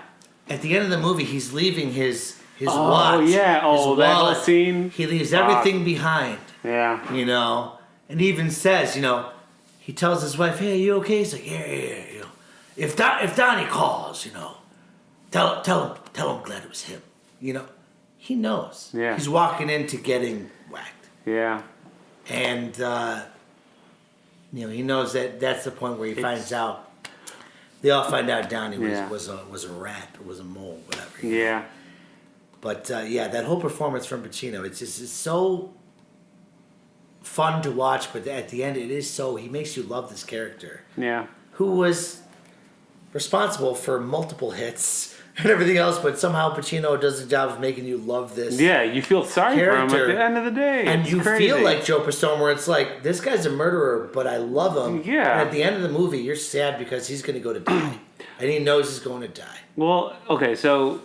At the end of the movie, he's leaving his Oh, watch. yeah. Oh, his that whole wallet. scene. He leaves everything behind. Yeah. And he even says, he tells his wife, "Hey, are you okay?" He's like, "Yeah. If Donnie calls, tell him I'm glad it was him." He knows. Yeah. He's walking into getting whacked, Yeah. and he knows that that's the point where he finds out. They all find out Donnie was a rat or was a mole, whatever. Yeah. But that whole performance from Pacino, it's so fun to watch. But at the end, he makes you love this character Yeah. who was responsible for multiple hits and everything else. But somehow Pacino does the job of making you love this. Yeah. You feel sorry for him Character. at the end of the day. And It's you crazy. feel like Joe Pistone, where it's like, this guy's a murderer, but I love him. Yeah. And at the end of the movie, you're sad because he's going to go to die. And he knows he's going to die. Well, okay, so,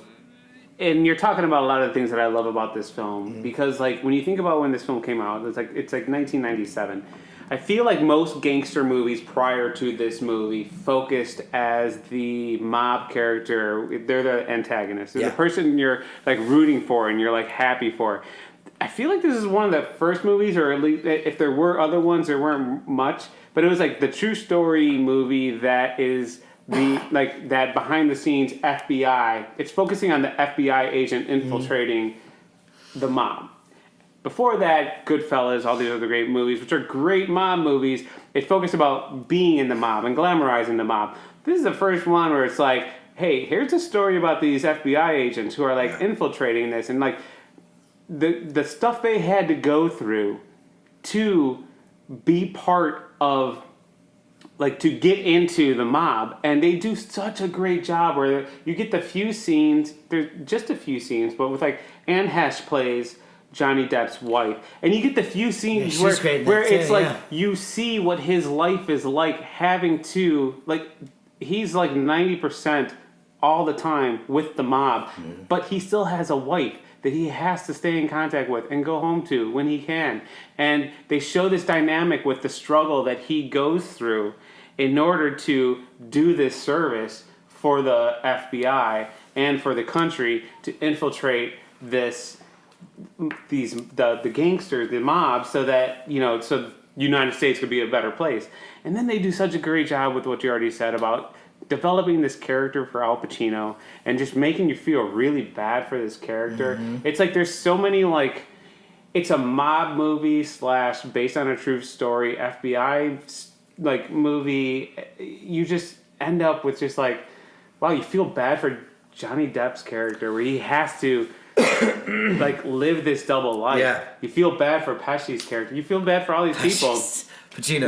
and you're talking about a lot of the things that I love about this film because, like, when you think about when this film came out, it's like 1997. I feel like most gangster movies prior to this movie focused as the mob character. They're the antagonist. They're the person you're like rooting for and you're like happy for. I feel like this is one of the first movies, or at least if there were other ones, there weren't much. But it was like the true story movie that is that behind the scenes FBI. It's focusing on the FBI agent infiltrating the mob. Before that, Goodfellas, all these other great movies, which are great mob movies, it focused about being in the mob and glamorizing the mob. This is the first one where it's like, hey, here's a story about these FBI agents who are like infiltrating this, and like the stuff they had to go through to be part of, like, to get into the mob. And they do such a great job where you get the few scenes, there's just a few scenes, but with like Anne Heche plays Johnny Depp's wife, and you get the few scenes where it's like you see what his life is like, having to like he's like 90% all the time with the mob, but he still has a wife that he has to stay in contact with and go home to when he can. And they show this dynamic with the struggle that he goes through in order to do this service for the FBI and for the country to infiltrate the gangsters, the mob, so that, so the United States could be a better place. And then they do such a great job with what you already said about developing this character for Al Pacino and just making you feel really bad for this character. It's like there's so many, like, it's a mob movie / based on a true story FBI like movie. You just end up with just like, wow, you feel bad for Johnny Depp's character where he has to like live this double life. Yeah. You feel bad for Pesci's character. You feel bad for all these people. Pacino's.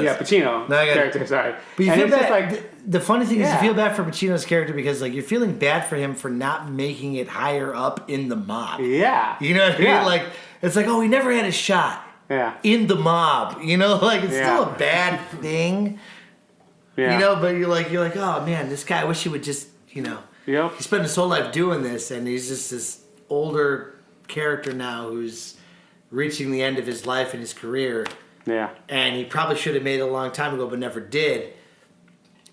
Yeah, Pacino character. Sorry, but you and feel it's bad. just like, The funny thing is, you feel bad for Pacino's character because, like, you're feeling bad for him for not making it higher up in the mob. yeah, You know what I mean? Yeah. Like, it's like, oh, he never had a shot yeah, in the mob. You know, like it's Yeah. still a bad thing. yeah. You know, but you're like, oh man, this guy. I wish he would just, Yep. he spent his whole life doing this, and he's just this older character now who's reaching the end of his life and his career. Yeah. And he probably should have made it a long time ago, but never did.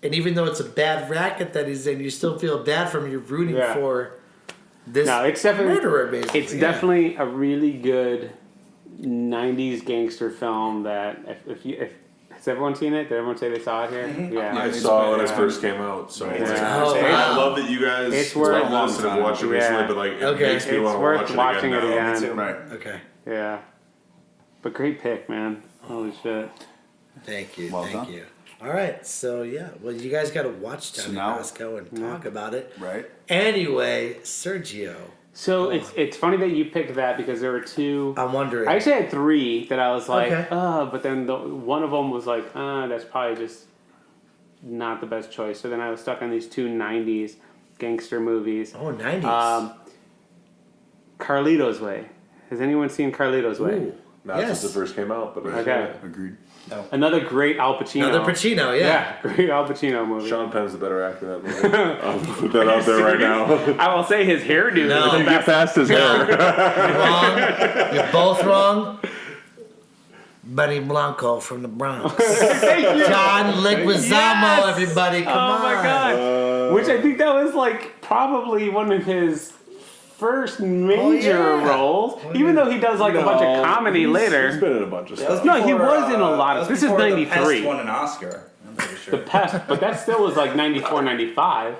And even though it's a bad racket that he's in, you still feel bad for him. You're rooting for this No, it's definitely murderer, basically. It's definitely a really good '90s gangster film. That if has everyone seen it? Did everyone say they saw it here? Yeah, I saw it when it first came out, so Oh, I wow. love that you guys. It's worth- been lost and have watched it recently, but like it makes me It's want to worth watch it watching again. it now. again. Right. Okay. Yeah. But great pick, man. Holy shit. Thank you. Well thank done. you. All right. So, yeah. Well, you guys got to watch Johnny now- Brasco and talk about it. Right. Anyway, Sergio. So it's funny that you picked that because there were two. I'm wondering. I actually had three that I was like, Okay. but then one of them was like, that's probably just not the best choice. So then I was stuck on these two '90s gangster movies. Oh, 90s. Carlito's Way. Has anyone seen Carlito's Way? Ooh. Not Yes. since it first came out, but Okay. Agreed. Another great Al Pacino. Another Pacino, yeah. Great Al Pacino movie. Sean Penn's the better actor in that movie. I'll put that out there right now. I will say his hairdo No. is the You get best. past his hair. You're wrong. You're both wrong. Benny Blanco from the Bronx. John Leguizamo, Yes! everybody. Come Oh on. my god! Which I think that was like probably one of his first major yeah. roles, even though he does like a bunch of comedy He's later. been in a bunch of stuff. No, he was in a lot of. This is before The '93. Pest won an Oscar. I'm pretty sure. The Pest, but that still was like '94, '95.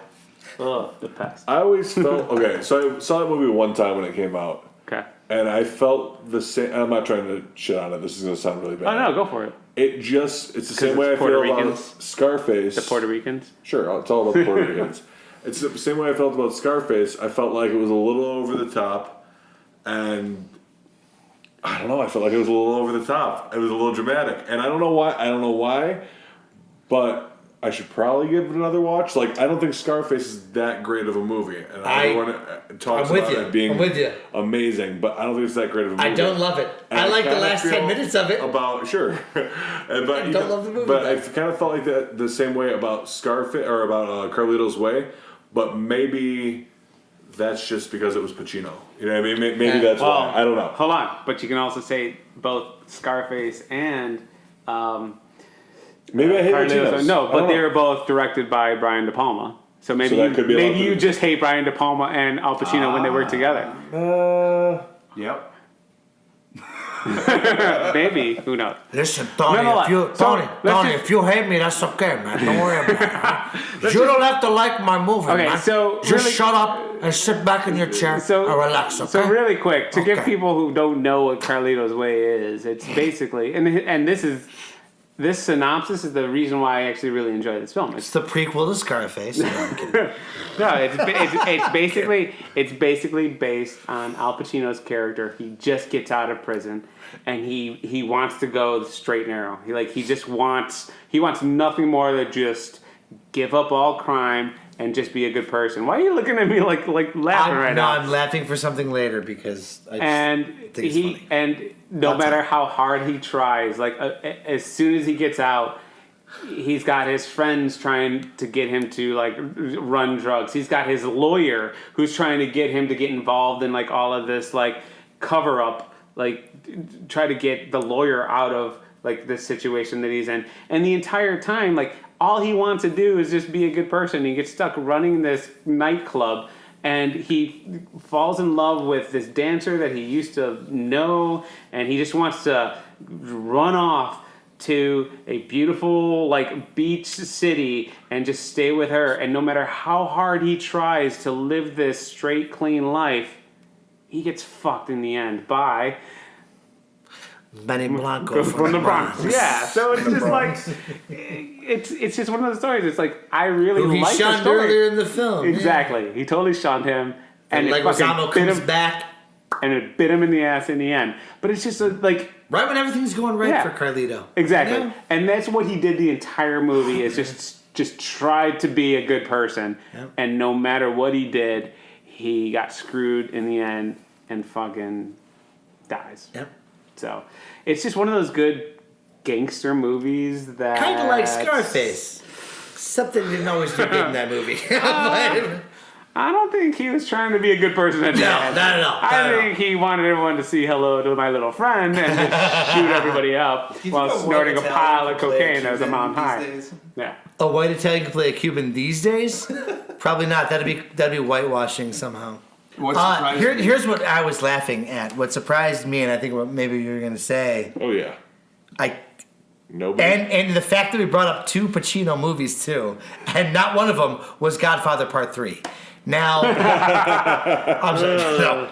Ugh, The Pest. I always felt okay. So I saw that movie one time when it came out, Okay. and I felt the same. I'm not trying to shit on it. This is going to sound really bad. Oh no, go for it. It's the same it's way I Puerto feel about Ricans? Scarface. The Puerto Ricans. Sure, it's all about the Puerto Ricans. It's the same way I felt about Scarface. I felt like it was a little over the top, and I don't know. I felt like it was a little over the top. It was a little dramatic, and I don't know why. But I should probably give it another watch. Like, I don't think Scarface is that great of a movie, and everyone talks I'm with about you. it being I'm with you. amazing. But I don't think it's that great of a movie. I don't love it. And I like the kinda last 10 feel minutes of it. But I don't love the movie, But though. I kind of felt like that the same way about Scarface or about Carlito's Way. But maybe that's just because it was Pacino. You know what I mean? Maybe that's why. I don't know. Hold on, but you can also say both Scarface and Maybe I hate Carlito's. Pacino's. No, I but don't they know. were both directed by Brian De Palma. So maybe So that could be a lot you of- just hate Brian De Palma and Al Pacino when they work together. Yep. Maybe, who knows? Listen, Tony, No, if you so, Tony, let's Tony, just- if you hate me, that's okay, man. Don't worry about it. Huh? You don't have to like my movie, Okay, man. so Just really- shut up and sit back in your chair and relax, okay? So really quick, to give Okay. people who don't know what Carlito's Way is, it's basically, and this synopsis is the reason why I actually really enjoy this film. It's the prequel to Scarface. No, I'm kidding. No, it's basically based on Al Pacino's character. He just gets out of prison, and he wants to go the straight and narrow. He wants nothing more than just give up all crime and just be a good person. Why are you looking at me like laughing right now? I'm laughing for something later because I just And think it's funny. no Lots matter of- how hard he tries, like as soon as he gets out, he's got his friends trying to get him to like run drugs. He's got his lawyer who's trying to get him to get involved in like all of this like cover up, like try to get the lawyer out of like this situation that he's in. And the entire time, like all he wants to do is just be a good person. He gets stuck running this nightclub. And he falls in love with this dancer that he used to know, and he just wants to run off to a beautiful like beach city and just stay with her. And no matter how hard he tries to live this straight, clean life, he gets fucked in the end by Benny Blanco from the Bronx. Yeah, so it's just like it's just one of those stories. It's like I really who he like the shunned story. earlier in the film. Exactly, he totally shunned him, And it Leguizamo fucking bit comes him, back and it bit him in the ass in the end. But it's just like right when everything's going right Yeah. for Carlito. exactly, Yeah. and that's what he did the entire movie. Is just tried to be a good person, Yep. and no matter what he did, he got screwed in the end and fucking dies. Yep. So it's just one of those good gangster movies that Kind of like Scarface. Except that he didn't always do good in that movie. But- I don't think he was trying to be a good person at the No, end. not at all. I think he wanted everyone to see hello to my little friend and just shoot everybody up while snorting a pile of cocaine that was a mountain high. Yeah. A white Italian can play a Cuban these days? Probably not. That'd be whitewashing somehow. What surprised me- Here's what I was laughing at. What surprised me, and I think what maybe you were going to say, Oh yeah. Nobody. and the fact that we brought up 2 Pacino movies too, and not one of them was Godfather Part 3. Now, I'm sorry, no.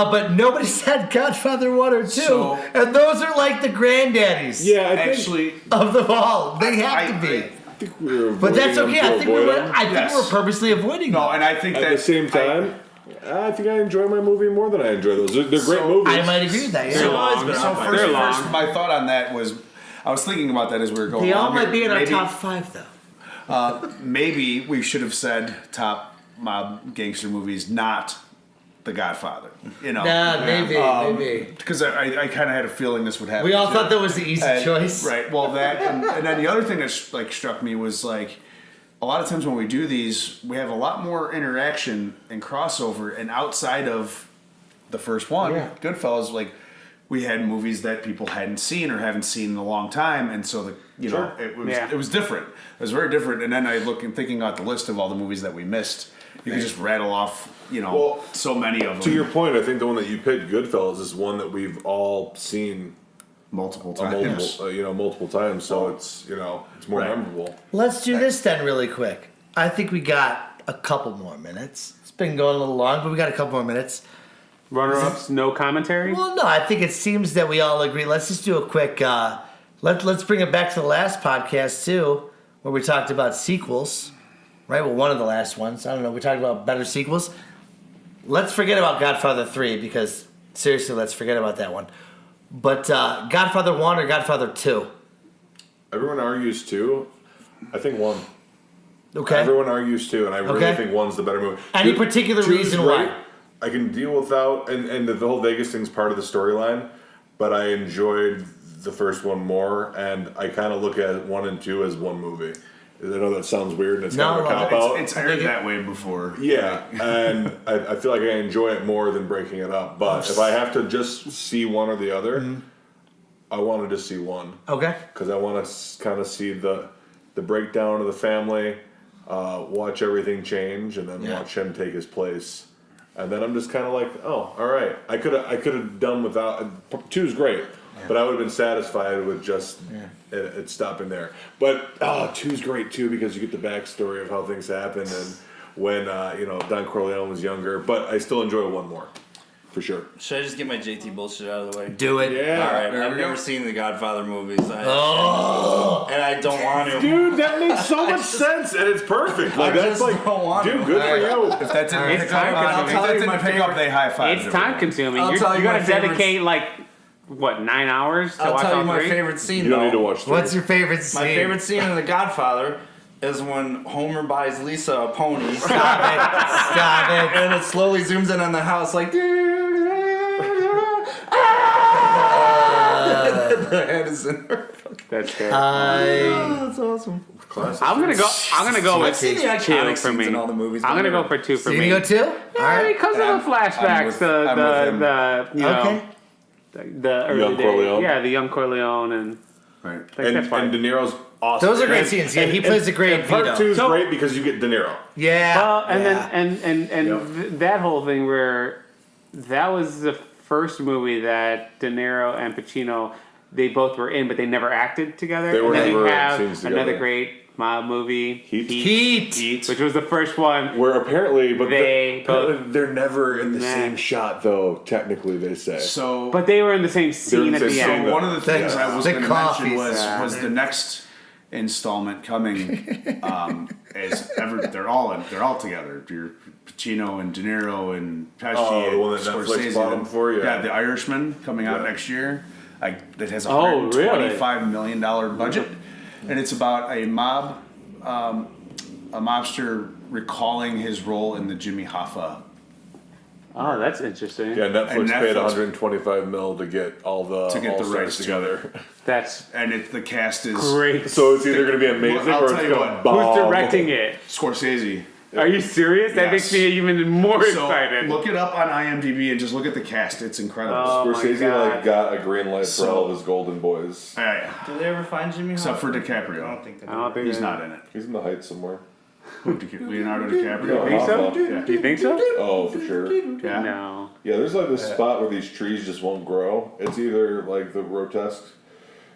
But nobody said Godfather 1 or 2, So- and those are like the granddaddies yeah, I think, Actually, of them all. They have I- to be. I think we were But that's avoiding okay. them I to think we avoid were. them. I think Yes. we're purposely avoiding no, them. and I think At that the same time, I think I enjoy my movie more than I enjoy those. They're great movies. I might agree with that. They're Yeah. long. So They're long. first, my thought on that was, I was thinking about that as we were going. They all along might here. be in our Maybe- top 5 though. Maybe we should have said top mob gangster movies, not The Godfather. You know, Nah, maybe. because I kind of had a feeling this would happen. We all too. thought that was the easy And- choice. right? Well, that and then the other thing that like struck me was like a lot of times when we do these, we have a lot more interaction and crossover, and outside of the first one, Yeah. Goodfellas, like we had movies that people hadn't seen or haven't seen in a long time, and so Sure. it was different. It was very different. And then I look and thinking about the list of all the movies that we missed, you can just rattle off, Well, so many of them. To your point, I think the one that you picked, Goodfellas, is one that we've all seen multiple a times. multiple times. So it's it's more Right. memorable. Let's do this then really quick. I think we got a couple more minutes. It's been going a little long, but we got a couple more minutes. Runner-ups, no commentary. Well, no, I think it seems that we all agree. Let's just do a quick. Let's bring it back to the last podcast too, where we talked about sequels. Right. Well, one of the last ones. I don't know. We talked about better sequels. Let's forget about Godfather 3 because seriously, let's forget about that one. But Godfather 1 or Godfather 2? Everyone argues 2. I think 1. Okay. Everyone argues 2, and I really Okay. think 1's the better movie. Any particular 2's reason great. why? I can deal without, and the whole Vegas thing's part of the storyline, but I enjoyed the first one more, and I kind of look at 1 and 2 as one movie. I know that sounds weird, and it's kind of a No, cop out. It's aired that way before. Yeah, and I feel like I enjoy it more than breaking it up. But if I have to just see one or the other, I want to just see 1 Okay. because I want to kind of see the breakdown of the family, watch everything change, and then Yeah. watch him take his place. And then I'm just kind of like, oh, all right. I could have done without. 2's great, but I would have been satisfied with just it stopping there. But 2's great too because you get the backstory of how things happened and when Don Corleone was younger. But I still enjoy 1 more, for sure. Should I just get my JT bullshit out of the way? Do it. Yeah. All right, There I've we go. never seen the Godfather movies, and Oh. I don't want to. Dude, that makes so much sense, and it's perfect. Like I that's just like, don't want dude, to. good for you. If that didn't It's pick up, time consuming. if that didn't pick up, they high five. It's time consuming. I'll You tell you got my to favorites. dedicate like what 9 hours to I'll watch tell all you my 3? favorite scene. You don't though. need to watch 3. What's your favorite scene? My favorite scene in The Godfather is when Homer buys Lisa a pony. Stop it. And it slowly zooms in on the house like the head is in her fucking That's fair. That's awesome. Classic. I'm gonna go I've with seen the two iconic for scenes me. in all the movies. I'm gonna go for two for You me. gonna go 2? All Yeah, right. because of the I'm flashbacks, with him. the you know, Okay. the early Young days. Corleone. Yeah, the young Corleone, and Right. like, that's And fine. De Niro's awesome. Those are great And- scenes. Yeah, he plays a great and part Vito. 2 is So- great because you get De Niro. Yeah. Well, and yeah. then Yep. that whole thing where that was the first movie that De Niro and Pacino they both were in, but they never acted together. They were and then never you in have scenes another together. great mob movie, Heat. which was the first one. Where apparently, but They apparently they're never in the Nah. same shot, though. Technically, they say. So, But they were in the same scene at the the same end. though. one of the things The- I was the going to mention coffee was the next installment coming. They're all together. You're Pacino and De Niro and Pesci Oh, the and one that Netflix Scorsese. bought 'em for, yeah. Yeah, The Irishman coming out Yeah. next year. That has a Oh, really? $125 million budget, and it's about a mobster recalling his role in the Jimmy Hoffa. Oh, that's interesting. Yeah, Netflix paid Netflix- 125 mil to get all the rights rights together. That's And the cast is great. So it's either going to be amazing I'll or tell it's you going to what. bomb. Who's directing it? Scorsese. Are you serious? That makes Yes. me even more So excited. look it up on IMDb and just look at the cast. It's incredible. Oh, my Scorsese God. got a green light for So- all of his golden boys. Yeah, Did they ever find Jimmy? except for Hoffa? DiCaprio. I don't think they I don't think He's they- not in it. He's in the Heights somewhere. Leonardo No, DiCaprio. think so? Hoffa. Yeah. Do you think so? Oh, for sure. Yeah. No. Yeah, there's like this spot where these trees just won't grow. It's either like the grotesque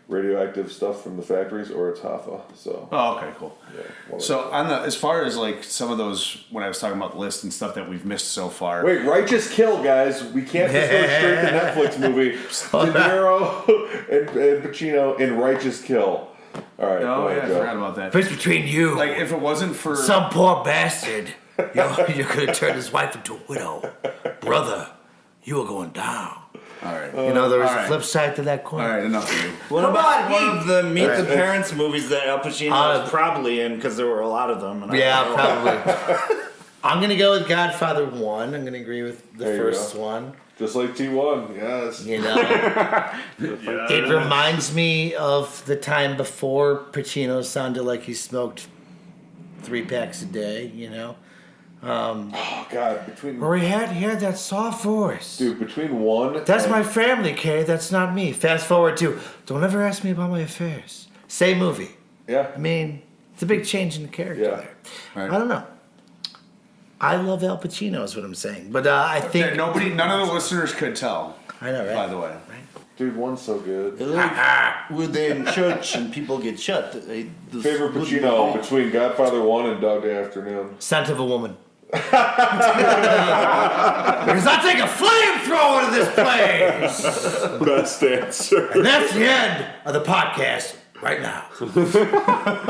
radioactive stuff from the factories or it's Hoffa. So, Oh, okay, cool. yeah, one of So on as far as like some of those, when I was talking about the list and stuff that we've missed so far. Wait, Righteous Kill, guys. We can't just go straight to Netflix movie. De Niro and Pacino in Righteous Kill. All right. Oh go yeah, ahead, I Joe. forgot about that. Difference between you, Like if it wasn't for some poor bastard, you could have turned his wife into a widow. Brother, you are going down. all right, You know, there was all a right. flip side to that coin. all right, enough of you. What Come about on, one of the Meet the Right. Parents movies that Al Pacino was probably in because there were a lot of them? And I Yeah, don't know. probably. I'm going to go with Godfather 1. I'm going to agree with the There you first go. one. Just like T1, yes. You know, it reminds me of the time before Pacino sounded like he smoked 3 packs a day, you know. Oh, God. Or he had that soft voice. Dude, between one. That's and- my family, Kay. That's not me. Fast forward to, don't ever ask me about my affairs. Same movie. Yeah. I mean, it's a big change in the character Yeah. there. Right. I don't know. I love Al Pacino, is what I'm saying. But I think. None of the listeners could tell. I know, right? By the way, Dude, one's so good. Were they in church and people get shut? Favorite Pacino between Godfather 1 and Dog Day Afternoon. Scent of a woman. Because I take a flamethrower to this place. Best answer. And that's the end of the podcast right now.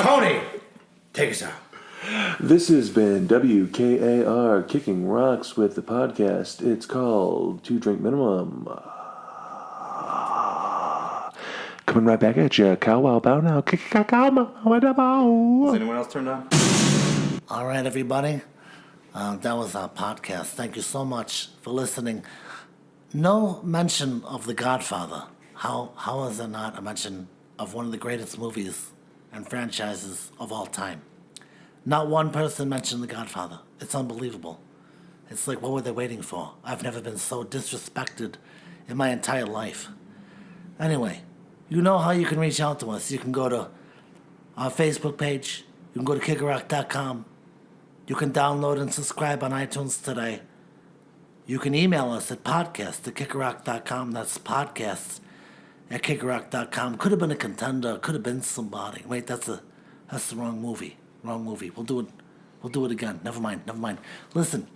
Tony, take us out. This has been WKAR Kicking Rocks with the podcast. It's called 2 Drink Minimum. Coming right back at you. Cow wow bow now. Is anyone else turned on? All right, everybody. That was our podcast. Thank you so much for listening. No mention of The Godfather. How is there not a mention of one of the greatest movies and franchises of all time? Not one person mentioned The Godfather. It's unbelievable. It's like, what were they waiting for? I've never been so disrespected in my entire life. Anyway, you know how you can reach out to us. You can go to our Facebook page. You can go to kickerrock.com. You can download and subscribe on iTunes today. You can email us at podcast@kickerrock.com. That's podcasts@kickerrock.com. Could have been a contender. Could have been somebody. Wait, that's the wrong movie. Wrong movie. We'll do it again. Never mind. Listen,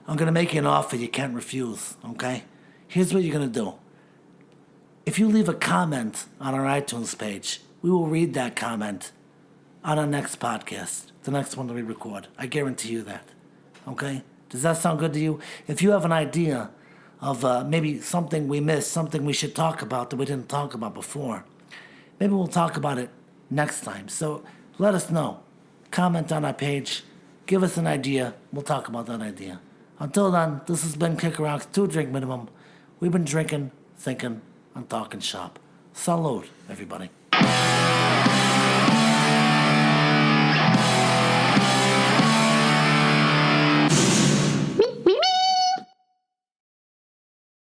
I'm going to make you an offer you can't refuse, okay? Here's what you're going to do. If you leave a comment on our iTunes page, we will read that comment on our next podcast, the next one that we record. I guarantee you that, okay? Does that sound good to you? If you have an idea of maybe something we missed, something we should talk about that we didn't talk about before, maybe we'll talk about it next time. So let us know. Comment on our page. Give us an idea. We'll talk about that idea. Until then, this has been Kicker Rock's 2 Drink Minimum. We've been drinking, thinking, and talking shop. Salud, everybody.